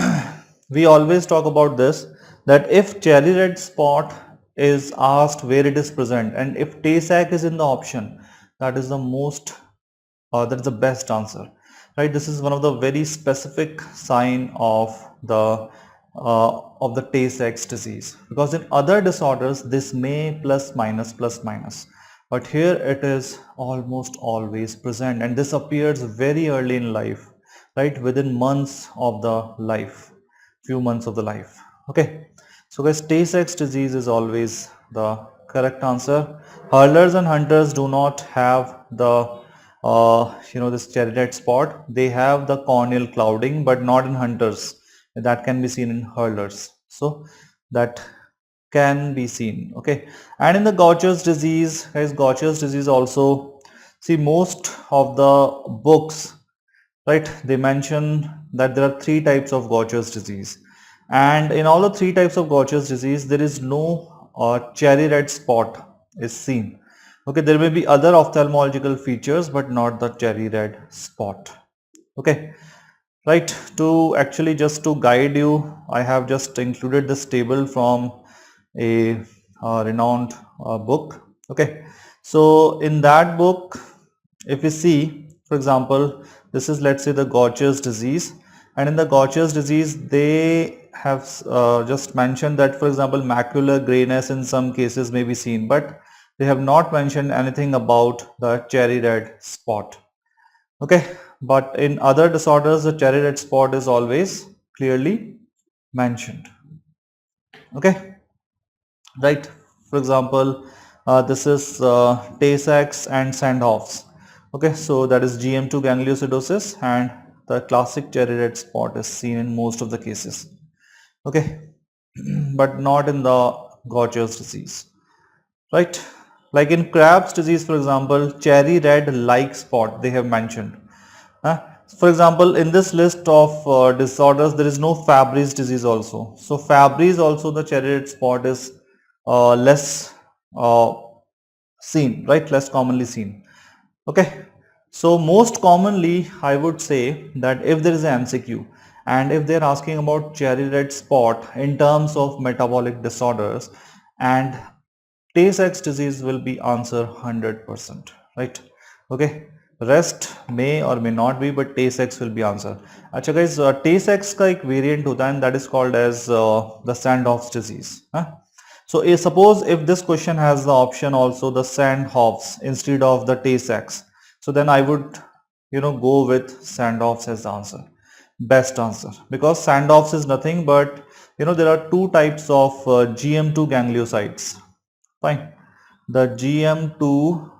we always talk about this, that if cherry red spot is asked where it is present, and if Tay-Sachs is in the option, that is the most, that is the best answer, right? This is one of the very specific sign of the Tay-Sachs disease, because in other disorders this may plus minus, but here it is almost always present, and this appears very early in life, right? Within months of the life, few months of the life. Okay, so guys, Tay-Sachs disease is always the correct answer. Hurlers and hunters do not have the this cherry red spot. They have the corneal clouding, but not in hunters. That can be seen in hurlers. So that can be seen. Okay, and in the Gaucher's disease, guys, Gaucher's disease also, see, most of the books, right, they mention that there are 3 types of Gaucher's disease, and in all the 3 types of Gaucher's disease there is no cherry red spot is seen. Okay, there may be other ophthalmological features but not the cherry red spot. Okay, right, to actually just to guide you, I have just included this table from a renowned book. Okay, so in that book, if you see, for example, this is, let's say, the Gaucher's disease, and in the Gaucher's disease they have just mentioned that, for example, macular grayness in some cases may be seen, but they have not mentioned anything about the cherry red spot. Okay, but in other disorders the cherry red spot is always clearly mentioned. Okay, right, for example, this is Tay-Sachs and Sandhoff's. Okay, so that is GM2 gangliosidosis, and the classic cherry red spot is seen in most of the cases. Okay, but not in the Gaucher's disease, right? Like in Crab's disease, for example, cherry red like spot they have mentioned. For example, in this list of disorders there is no Fabry's disease also. So Fabry's also, the cherry red spot is less seen, right? Less commonly seen. Okay, so most commonly I would say that if there is an MCQ and if they are asking about cherry red spot in terms of metabolic disorders, and Tay-Sachs disease will be answer 100%, right? Okay, rest may or may not be, but Tay-Sachs will be answer. अच्छा guys, Tay-Sachs का एक variant होता है, and that is called as the Sandhoff's disease. So suppose if this question has the option also the Sandhoff's instead of the Tay-Sachs, so then I would go with Sandhoff's as the answer, best answer, because Sandhoff's is nothing but there are 2 types of GM2 gangliosides. Fine, the GM2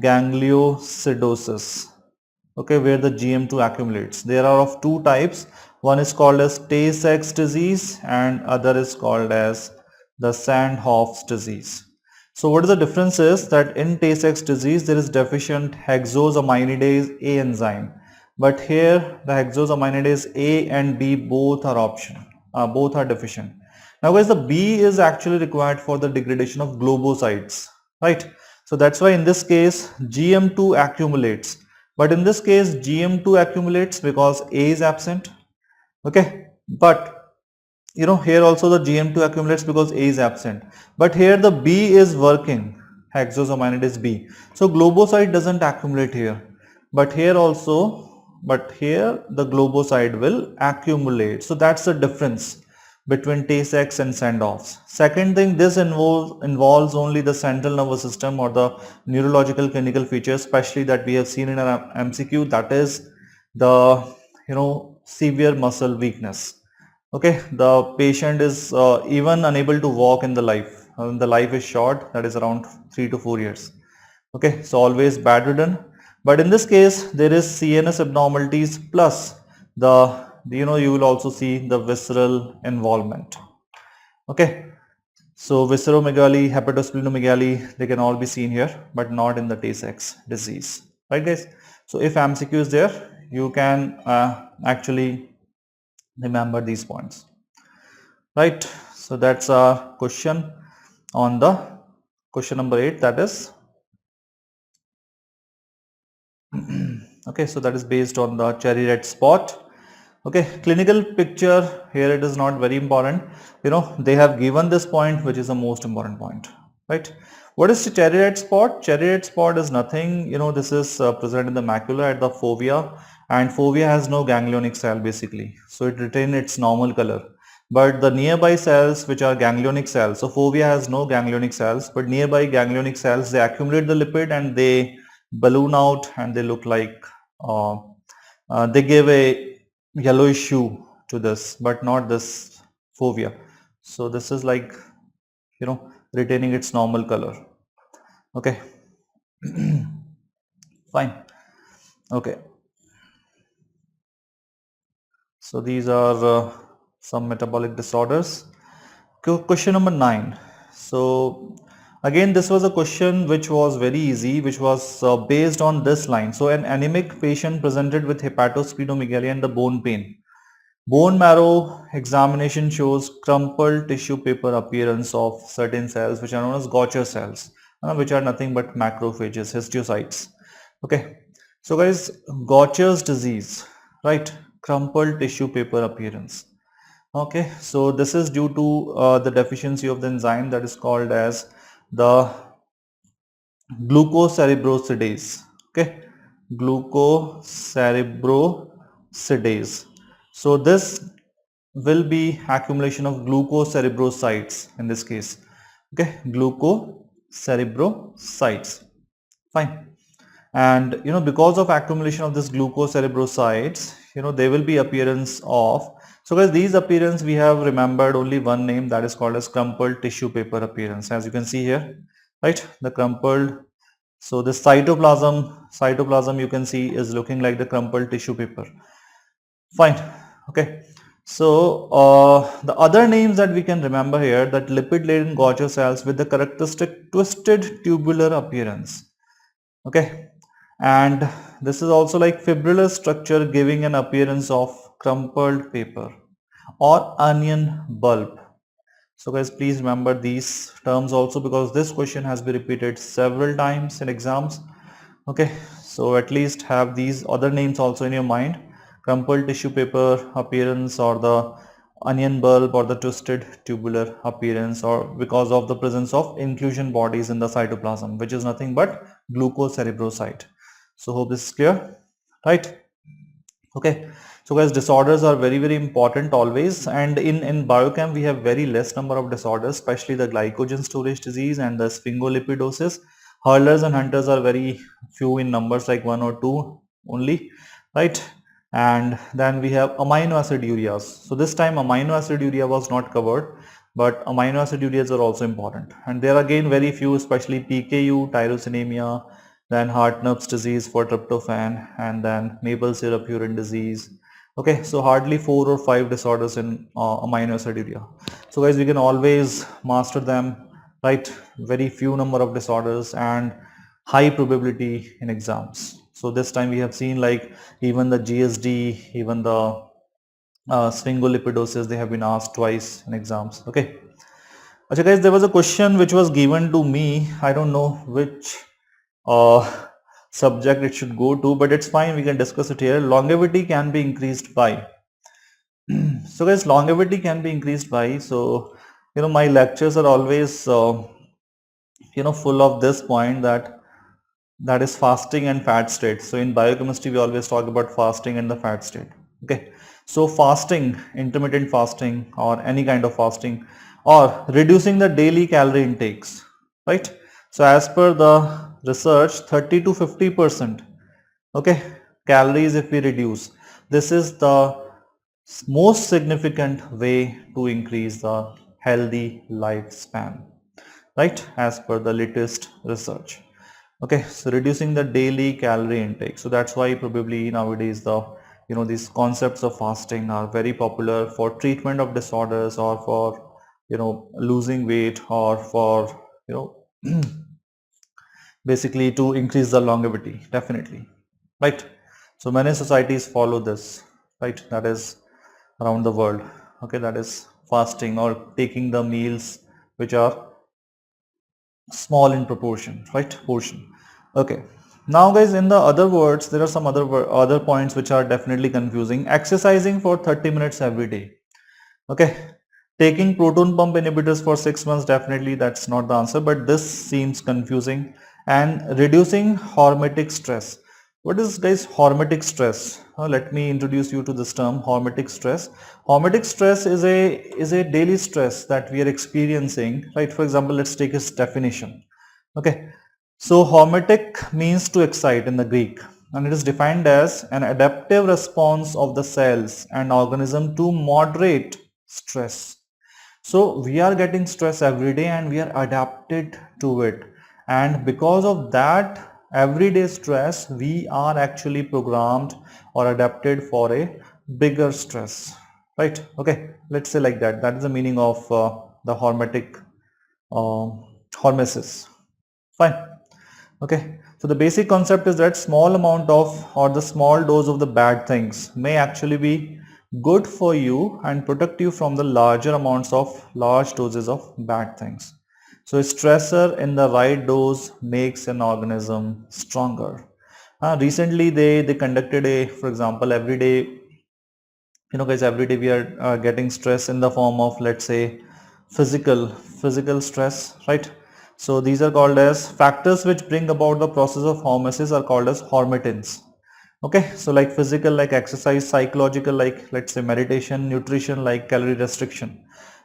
gangliosidosis, okay, where the GM2 accumulates. There are of 2 types. One is called as Tay-Sachs disease and other is called as the Sandhoff's disease. So what is the difference is that in Tay-Sachs disease there is deficient hexosaminidase A enzyme, but here the hexosaminidase A and B both are both are deficient. Now guys, the B is actually required for the degradation of globocytes, right? So that's why in this case GM2 accumulates, but in this case GM2 accumulates because A is absent, okay? But here also the GM2 accumulates because A is absent, but here the B is working, hexosaminidase B. So globocyte doesn't accumulate here, but here the globocyte will accumulate. So that's the difference between Tay-Sachs and Sandhoff's. Second thing, this involves only the central nervous system or the neurological clinical features, especially that we have seen in our MCQ, that is the severe muscle weakness. Okay, the patient is even unable to walk in the life. The life is short, that is around 3 to 4 years. Okay, so always bedridden. But in this case, there is CNS abnormalities plus you will also see the visceral involvement. Okay, so visceromegaly, hepatosplenomegaly, they can all be seen here, but not in the Tay-Sachs disease. Right, guys? So if MCQ is there, you can actually remember these points. Right, so that's our question on the question number 8, that is okay, so that is based on the cherry red spot. Okay, clinical picture here, it is not very important. They have given this point, which is the most important point, right? What is the cherry red spot? Cherry red spot is nothing, this is present in the macula at the fovea, and fovea has no ganglionic cell basically, so it retains its normal color. But the nearby cells, which are ganglionic cells, so fovea has no ganglionic cells, but nearby ganglionic cells, they accumulate the lipid and they balloon out and they look like they give a yellowish hue to this, but not this fovea. So this is like retaining its normal color. Okay. Fine. Okay, so these are some metabolic disorders. Question number 9. So again, this was a question which was very easy, which was based on this line. So an anemic patient presented with hepatosplenomegaly and the bone pain. Bone marrow examination shows crumpled tissue paper appearance of certain cells which are known as Gaucher cells, which are nothing but macrophages, histiocytes. Okay, so guys, Gaucher's disease, right? Crumpled tissue paper appearance. Okay, so this is due to the deficiency of the enzyme that is called as the glucocerebrosidase. Okay, glucocerebrosidase. So this will be accumulation of glucocerebrosides in this case. Okay, glucocerebrosides. Fine. And because of accumulation of this glucocerebrosides, there will be appearance of, so guys, these appearance we have remembered only one name, that is called as crumpled tissue paper appearance, as you can see here, right? The crumpled, so the cytoplasm you can see is looking like the crumpled tissue paper. Fine. Okay, so the other names that we can remember here, that lipid laden Gaucher cells with the characteristic twisted tubular appearance. Okay, and this is also like fibrillar structure giving an appearance of crumpled paper or onion bulb. So guys, please remember these terms also, because this question has been repeated several times in exams. Okay, so at least have these other names also in your mind: crumpled tissue paper appearance, or the onion bulb, or the twisted tubular appearance, or because of the presence of inclusion bodies in the cytoplasm, which is nothing but glucocerebroside. So hope this is clear, right? Okay, so guys, disorders are very, very important always, and in biochem we have very less number of disorders, especially the glycogen storage disease and the sphingolipidosis. Hurlers and hunters are very few in numbers, like 1 or 2 only, right? And then we have amino acid ureas. So this time amino acid urea was not covered, but amino acid ureas are also important, and there are again very few, especially PKU, tyrosinemia, then Hartnupp's disease for tryptophan, and then maple syrup urine disease, Okay, so hardly 4 or 5 disorders in amino acid area. So guys, we can always master them, right? Very few number of disorders and high probability in exams. So this time we have seen like even the GSD, even the sphingolipidosis, they have been asked twice in exams. Okay. Okay guys, there was a question which was given to me. I don't know which subject it should go to, but it's fine. We can discuss it here. Longevity can be increased by. So guys, longevity can be increased by. So, my lectures are always, full of this point that is fasting and fat state. So in biochemistry, we always talk about fasting and the fat state. Okay. So fasting, intermittent fasting or any kind of fasting or reducing the daily calorie intakes, right? So as per the research, 30 to 50%, okay, calories if we reduce, this is the most significant way to increase the healthy lifespan, right, as per the latest research. Okay, so reducing the daily calorie intake. So that's why probably nowadays these concepts of fasting are very popular for treatment of disorders or for losing weight or for basically to increase the longevity, definitely, right? So many societies follow this, right? That is around the world. Okay, that is fasting or taking the meals which are small in proportion, right? Portion. Okay. Now guys, in the other words, there are some other points which are definitely confusing. Exercising for 30 minutes every day. Okay. Taking proton pump inhibitors for 6 months, definitely that's not the answer, but this seems confusing. And reducing hormetic stress. What is guys hormetic stress? Let me introduce you to this term, hormetic stress. Hormetic stress is a daily stress that we are experiencing, right? For example, let's take its definition. Okay. So hormetic means to excite in the Greek, and it is defined as an adaptive response of the cells and organism to moderate stress. So we are getting stress every day and we are adapted to it, and because of that everyday stress we are actually programmed or adapted for a bigger stress, right? Okay, let's say like that. That is the meaning of the hormetic uh, hormesis. Fine. Okay, so the basic concept is that small amount of or the small dose of the bad things may actually be good for you and protect you from the larger amounts of large doses of bad things. So a stressor in the right dose makes an organism stronger. Recently they conducted a, for example, every day, guys, every day we are getting stress in the form of, let's say, physical stress, right? So these are called as factors which bring about the process of hormesis are called as hormetins. Okay, so like physical like exercise, psychological like, let's say, meditation, nutrition like calorie restriction.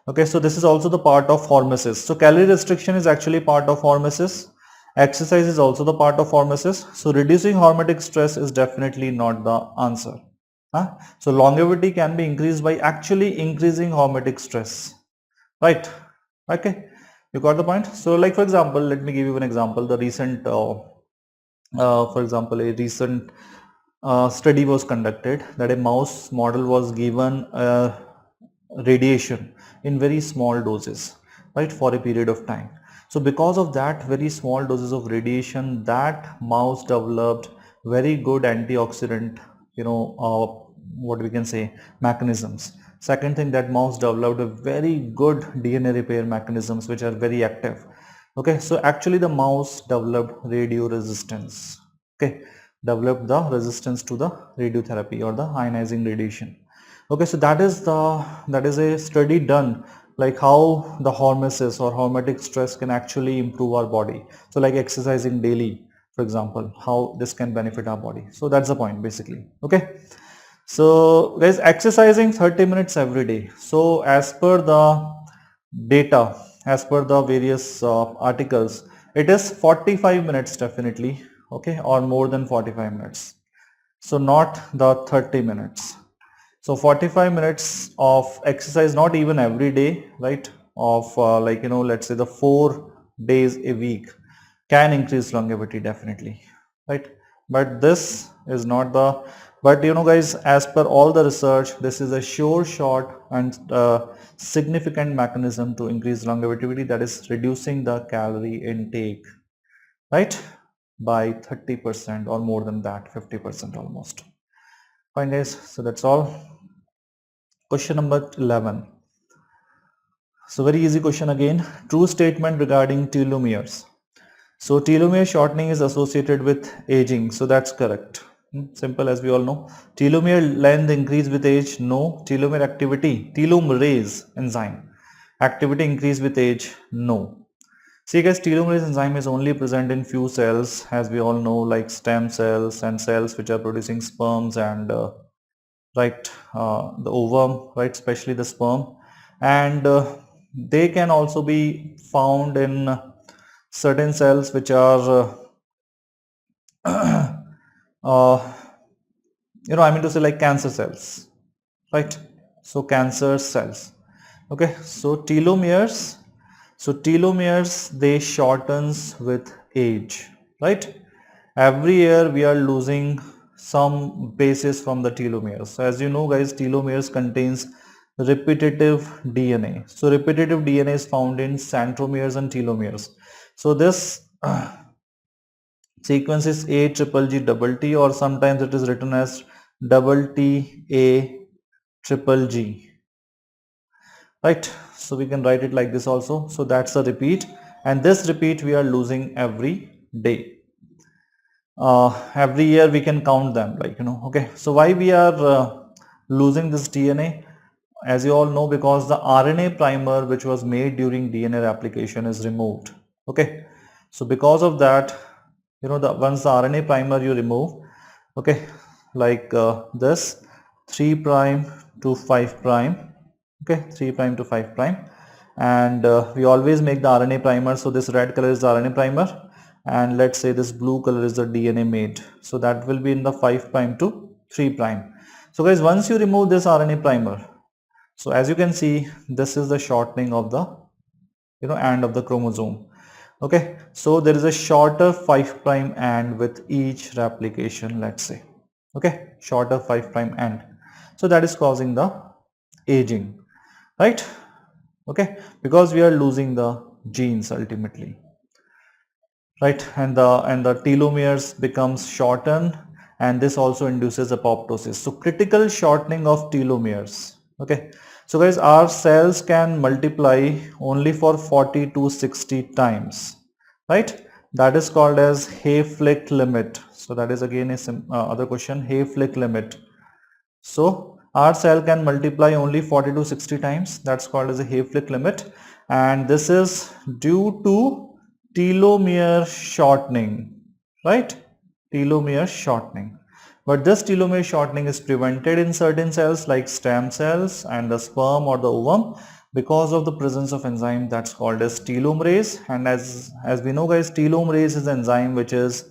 Okay, so this is also the part of hormesis. So calorie restriction is actually part of hormesis. Exercise is also the part of hormesis. So reducing hormetic stress is definitely not the answer. So longevity can be increased by actually increasing hormetic stress, right? Okay, you got the point. So like, for example, let me give you an example. The recent, for example, a recent study was conducted that a mouse model was given radiation in very small doses, right, for a period of time. So because of that very small doses of radiation, that mouse developed very good antioxidant, what we can say, mechanisms. Second thing, that mouse developed a very good DNA repair mechanisms which are very active. Okay, so actually the mouse developed radio resistance. Okay, developed the resistance to the radiotherapy or the ionizing radiation. Okay, so that is a study done, like how the hormesis or hormetic stress can actually improve our body. So like exercising daily, for example, how this can benefit our body. So that's the point basically. Okay, so guys, exercising 30 minutes every day. So as per the data, as per the various articles, it is 45 minutes definitely, okay, or more than 45 minutes. So not the 30 minutes. So 45 minutes of exercise, not even every day, right? Of let's say the 4 days a week can increase longevity definitely, right? But this is not the But you know guys, as per all the research, this is a sure shot and significant mechanism to increase longevity, that is reducing the calorie intake, right, by 30% or more than that, 50% almost. Fine guys, so that's all. Question number 11. So very easy question again. True statement regarding telomeres. So telomere shortening is associated with aging. So that's correct. Simple, as we all know. Telomere length increase with age? No. Telomere activity, telomerase enzyme activity increase with age? No. See guys, telomerase enzyme is only present in few cells, as we all know, like stem cells and cells which are producing sperms and the ovum, right, especially the sperm, and they can also be found in certain cells which are I mean to say, like cancer cells, right? So cancer cells. Okay, so telomeres, they shortens with age, right? Every year we are losing some bases from the telomeres. So as you know guys, telomeres contains repetitive DNA. So repetitive DNA is found in centromeres and telomeres. So this sequence is A triple G double T, or sometimes it is written as double T A triple G, right? So we can write it like this also. So that's a repeat, and this repeat we are losing every day. Every year we can count them, like, okay. So why we are losing this DNA? As you all know, because the RNA primer which was made during DNA replication is removed. Okay, so because of that, once the RNA primer you remove, okay, like this 3 prime to 5 prime, okay, 3 prime to 5 prime, and we always make the RNA primer. So this red color is the RNA primer, and let's say this blue color is the DNA made. So that will be in the 5 prime to 3 prime. So guys, once you remove this RNA primer, so as you can see, this is the shortening of the end of the chromosome. Okay, so there is a shorter 5 prime end with each replication, let's say. Okay, shorter 5 prime end. So that is causing the aging, right? Okay, because we are losing the genes ultimately, right? And the telomeres becomes shortened, and this also induces apoptosis. So critical shortening of telomeres. Okay, so guys, our cells can multiply only for 40 to 60 times, right? That is called as Hayflick limit. So that is again a other question, Hayflick limit. So our cell can multiply only 40 to 60 times. That's called as a Hayflick limit, and this is due to telomere shortening, right? Telomere shortening. But this telomere shortening is prevented in certain cells like stem cells and the sperm or the ovum because of the presence of enzyme that's called as telomerase. And as we know guys, telomerase is an enzyme which is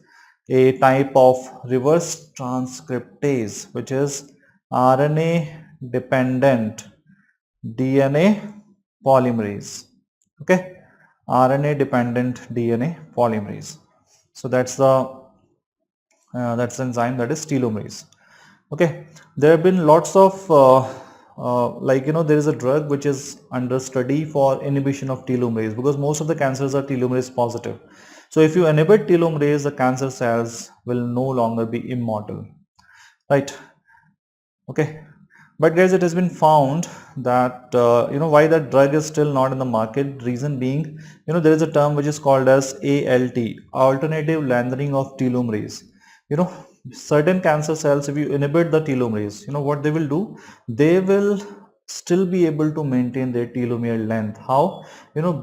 a type of reverse transcriptase, which is RNA dependent DNA polymerase. Okay, RNA dependent DNA polymerase. So that's the enzyme, that is telomerase. Okay, there have been lots of there is a drug which is under study for inhibition of telomerase, because most of the cancers are telomerase positive. So if you inhibit telomerase, the cancer cells will no longer be immortal, right? Okay, but guys, it has been found that why that drug is still not in the market. Reason being, there is a term which is called as ALT, alternative lengthening of telomerase. Certain cancer cells, if you inhibit the telomerase, what they will do, they will still be able to maintain their telomere length. How?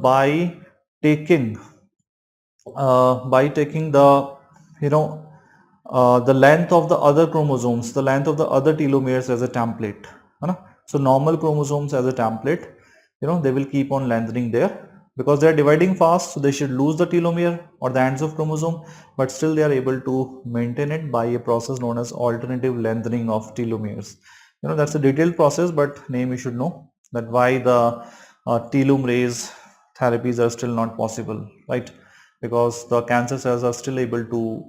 By taking the length of the other chromosomes, the length of the other telomeres as a template. So normal chromosomes as a template, they will keep on lengthening there, because they are dividing fast, so they should lose the telomere or the ends of chromosome, but still they are able to maintain it by a process known as alternative lengthening of telomeres. That's a detailed process, but name you should know that why the telomerase therapies are still not possible, right? Because the cancer cells are still able to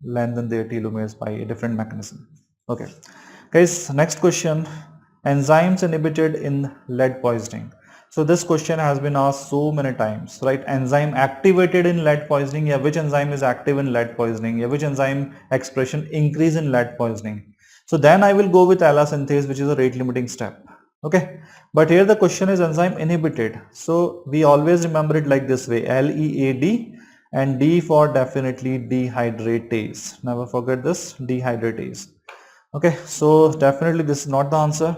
lengthen their telomeres by a different mechanism. Okay. Guys, next question. Enzymes inhibited in lead poisoning. So this question has been asked so many times, right? Enzyme activated in lead poisoning. Yeah, which enzyme is active in lead poisoning? Yeah, which enzyme expression increase in lead poisoning? So then I will go with ALA synthase, which is a rate limiting step. Okay. But here the question is enzyme inhibited. So we always remember it like this way, LEAD and D for definitely dehydratase. Never forget this, dehydratase. Okay, so definitely this is not the answer.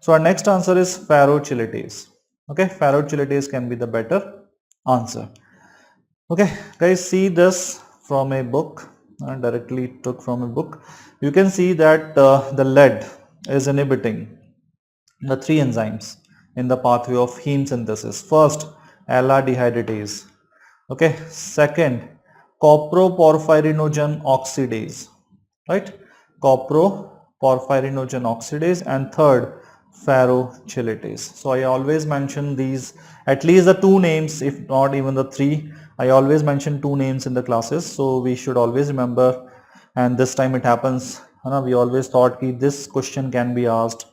So our next answer is ferrochelatase. Okay, ferrochelatase can be the better answer. Okay, guys, see this from a book, directly took from a book. You can see that the lead is inhibiting the three enzymes in the pathway of heme synthesis. First, ALA dehydratase. Okay, second, coproporphyrinogen oxidase, right? Coproporphyrinogen oxidase, and third, ferrochelatase. So I always mention these, at least the two names, if not even the three. I always mention two names in the classes, so we should always remember. And this time it happens, we always thought that this question can be asked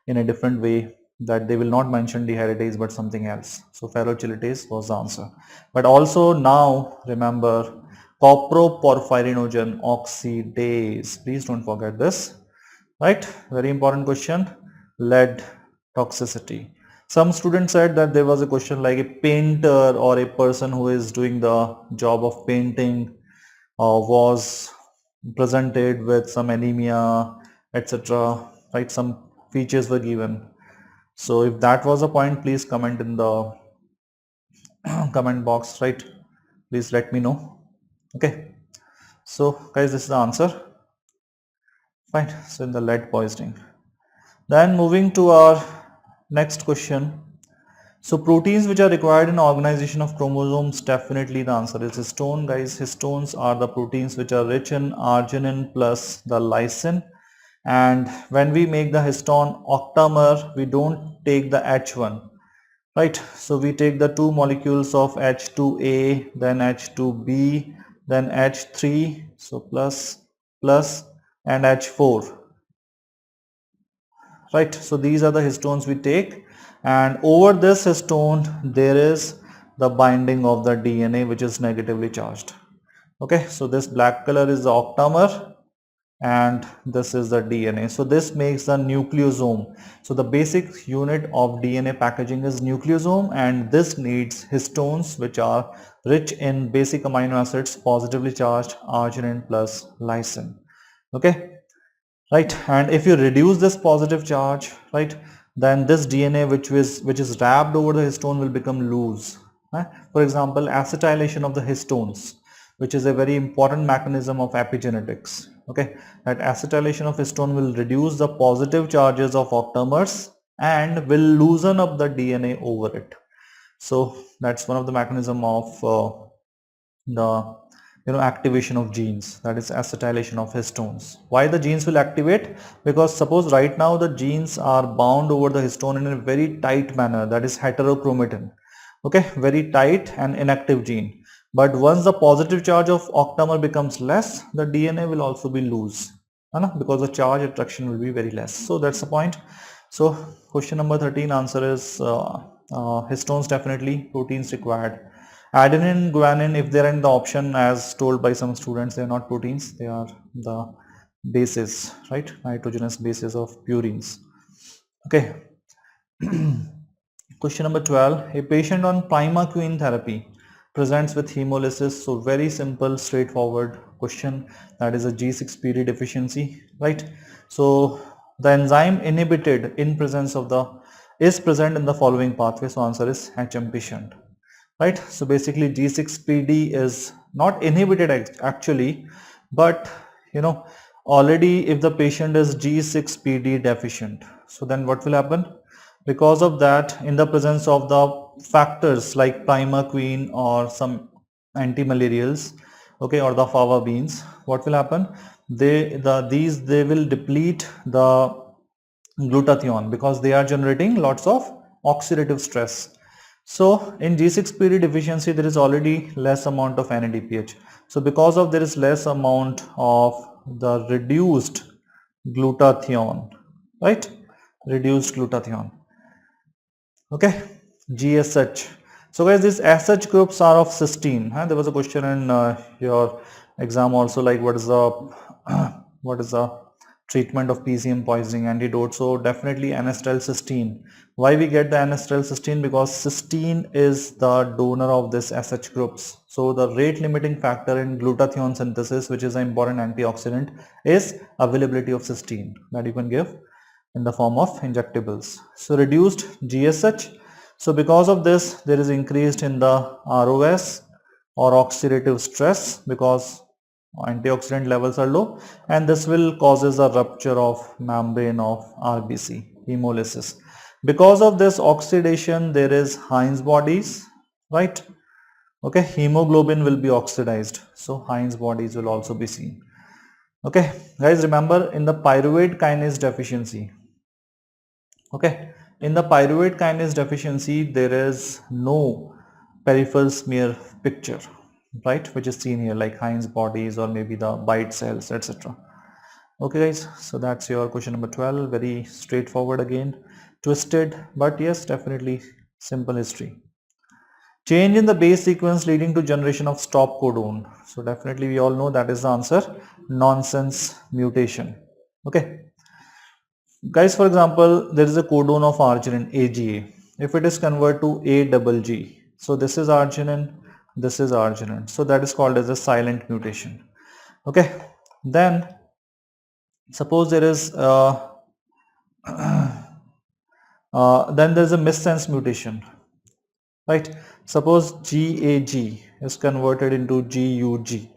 in a different way, that they will not mention dehydratase but something else. So ferrochelatase was the answer. But also now remember coproporphyrinogen oxidase. Please don't forget this, right? Very important question. Lead toxicity. Some students said that there was a question like a painter or a person who is doing the job of painting was presented with some anemia, etc. Right? Some features were given. So if that was a point, please comment in the comment box, right? Please let me know. Okay. So guys, this is the answer. Fine. So in the lead poisoning. Then moving to our next question. So proteins which are required in organization of chromosomes, definitely the answer is histone, guys. Histones are the proteins which are rich in arginine plus the lysine. And when we make the histone octamer, we don't take the H1, right? So we take the two molecules of H2A, then H2B, then H3, so plus and H4, right? So these are the histones we take, and over this histone there is the binding of the DNA which is negatively charged. Okay, so this black color is the octamer and this is the DNA. So this makes the nucleosome. So the basic unit of DNA packaging is nucleosome, and this needs histones which are rich in basic amino acids positively charged arginine plus lysine. Okay, right? And if you reduce this positive charge, right, then this DNA which is wrapped over the histone will become loose. For example, acetylation of the histones, which is a very important mechanism of epigenetics. Okay, that acetylation of histone will reduce the positive charges of octamers and will loosen up the DNA over it. So that's one of the mechanism of the activation of genes, that is acetylation of histones. Why the genes will activate? Because suppose right now the genes are bound over the histone in a very tight manner, that is heterochromatin. Okay, very tight and inactive gene. But once the positive charge of octamer becomes less, the DNA will also be loose, because the charge attraction will be very less. So that's the point. So question number 13 answer is histones, definitely proteins required. Adenine, guanine, if they are in the option as told by some students, they are not proteins, they are the bases, right? Nitrogenous bases of purines. Okay. Question number 12. A patient on primaquine therapy presents with hemolysis. So very simple, straightforward question. That is a G6PD deficiency, right? So the enzyme inhibited in presence of the is present in the following pathway. So answer is HM patient, right? So basically G6PD is not inhibited actually, but already if the patient is G6PD deficient, so then what will happen? Because of that, in the presence of the factors like primaquine or some antimalarials, okay, or the fava beans, what will happen? They will deplete the glutathione because they are generating lots of oxidative stress. So in G6PD deficiency there is already less amount of NADPH. So because of there is less amount of the reduced glutathione, right? Reduced glutathione. Okay, GSH. So guys, these SH groups are of cysteine. Huh? There was a question in your exam also, like what is the what is the treatment of PCM poisoning antidote? So definitely N-acetylcysteine. Why we get the N-acetylcysteine? Because cysteine is the donor of this SH groups. So the rate limiting factor in glutathione synthesis, which is an important antioxidant, is availability of cysteine that you can give in the form of injectables. So reduced GSH. So because of this, there is increased in the ROS or oxidative stress because antioxidant levels are low, and this will causes a rupture of membrane of RBC, hemolysis. Because of this oxidation, there is Heinz bodies, right? Okay, hemoglobin will be oxidized, so Heinz bodies will also be seen. Okay, guys, remember in the pyruvate kinase deficiency, okay, in the pyruvate kinase deficiency, there is no peripheral smear picture, right, which is seen here like Heinz bodies or maybe the bite cells, etc. Okay guys, so that's your question number 12. Very straightforward again, twisted, but yes, definitely simple history. Change in the base sequence leading to generation of stop codon. So definitely we all know that is the answer, nonsense mutation. Okay. Guys, for example, there is a codon of arginine AGA. If it is converted to AGG, so this is arginine, this is arginine. So that is called as a silent mutation. Okay. Then suppose there is then there is a missense mutation, right? Suppose GAG is converted into GUG,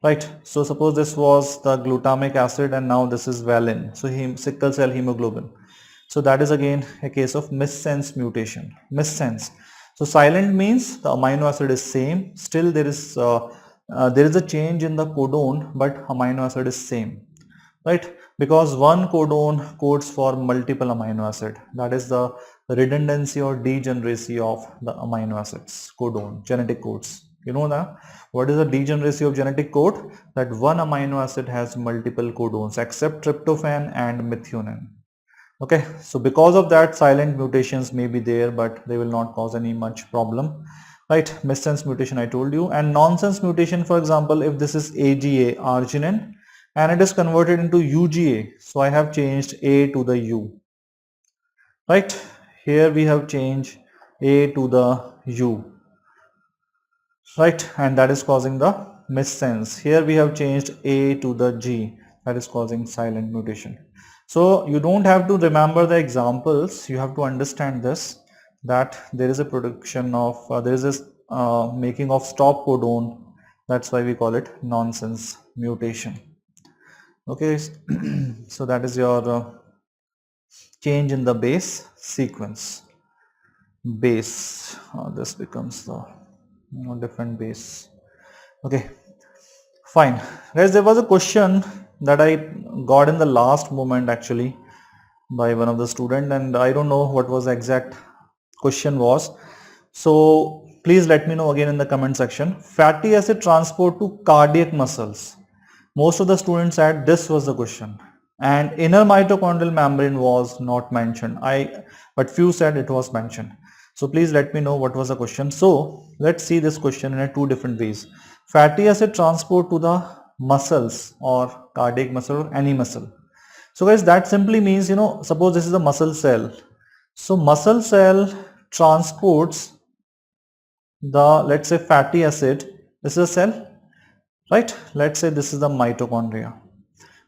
right? So suppose this was the glutamic acid and now this is valine, so sickle cell hemoglobin. So that is again a case of missense mutation. Missense. So silent means the amino acid is same, still there is a change in the codon, but amino acid is same, right? Because one codon codes for multiple amino acid. That is the redundancy or degeneracy of the amino acids codon, genetic codes. You know that? What is the degeneracy of genetic code? That one amino acid has multiple codons except tryptophan and methionine. Okay, so because of that, silent mutations may be there, but they will not cause any much problem, right? Missense mutation I told you, and nonsense mutation, for example, if this is AGA, arginine, and it is converted into UGA, so I have changed A to the U, right? Here we have changed A to the U, right? And that is causing the missense. Here we have changed A to the G, that is causing silent mutation. So you don't have to remember the examples, you have to understand this, that there is a production of, there is this making of stop codon, that's why we call it nonsense mutation. Okay, so that is your change in the base sequence. Base, this becomes the different base. Okay, fine. Guys, there was a question that I got in the last moment actually by one of the student, and I don't know what was the exact question was. So please let me know again in the comment section. Fatty acid transport to cardiac muscles. Most of the students said this was the question, and inner mitochondrial membrane was not mentioned. But few said it was mentioned. So please let me know what was the question. So let's see this question in two different ways. Fatty acid transport to the muscles or cardiac muscle or any muscle. So guys, that simply means, suppose this is a muscle cell. So muscle cell transports the, let's say, fatty acid. This is a cell, right? Let's say this is the mitochondria.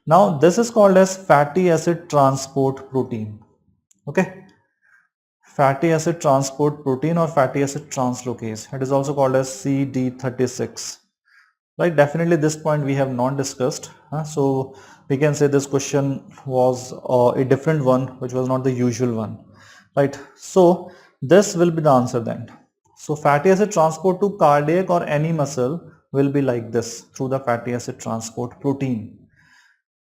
Now this is called as fatty acid transport protein. Okay. Fatty acid transport protein or fatty acid translocase. It is also called as CD36. Right, definitely this point we have not discussed. So we can say this question was a different one, which was not the usual one. Right, so this will be the answer then. So fatty acid transport to cardiac or any muscle will be like this, through the fatty acid transport protein.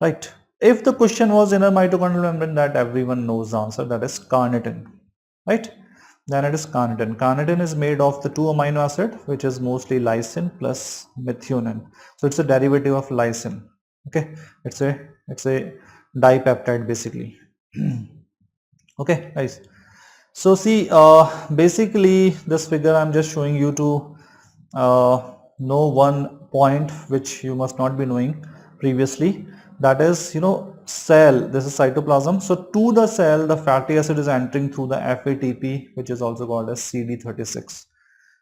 Right, if the question was inner mitochondrial membrane, that everyone knows the answer, that is carnitine. Right, then it is carnitine. Carnitine is made of the two amino acid, which is mostly lysine plus methionine. So it's a derivative of lysine. Okay, it's a dipeptide basically. Okay guys, so see, basically this figure I'm just showing you to know one point which you must not be knowing previously, that is, cell, this is cytoplasm. So to the cell the fatty acid is entering through the FATP, which is also called as CD36.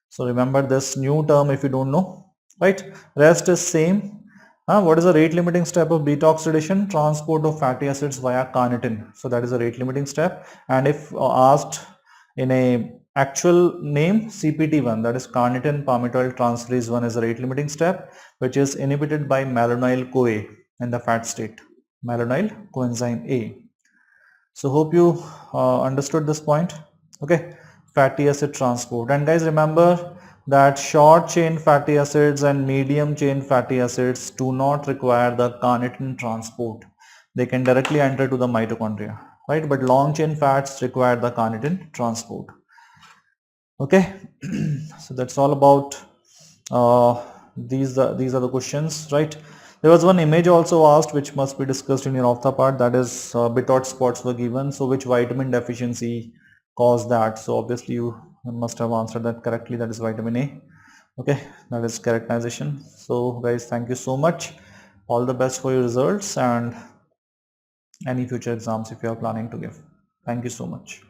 So remember this new term if you don't know, right? Rest is same. What is the rate limiting step of beta oxidation? Transport of fatty acids via carnitine. So that is a rate limiting step. And if asked in a actual name, CPT1, that is carnitine palmitoyl transferase 1, is a rate limiting step, which is inhibited by malonyl CoA in the fat state, malonyl coenzyme A. So hope you understood this point. Okay, fatty acid transport. And guys, remember that short chain fatty acids and medium chain fatty acids do not require the carnitine transport. They can directly enter to the mitochondria, right? But long chain fats require the carnitine transport. Okay, so that's all about these are the questions, right? There was one image also asked which must be discussed in your off the part, that is bitot spots were given. So which vitamin deficiency caused that? So obviously you must have answered that correctly, that is vitamin A. Okay, that is characterization. So guys, thank you so much, all the best for your results and any future exams if you are planning to give. Thank you so much.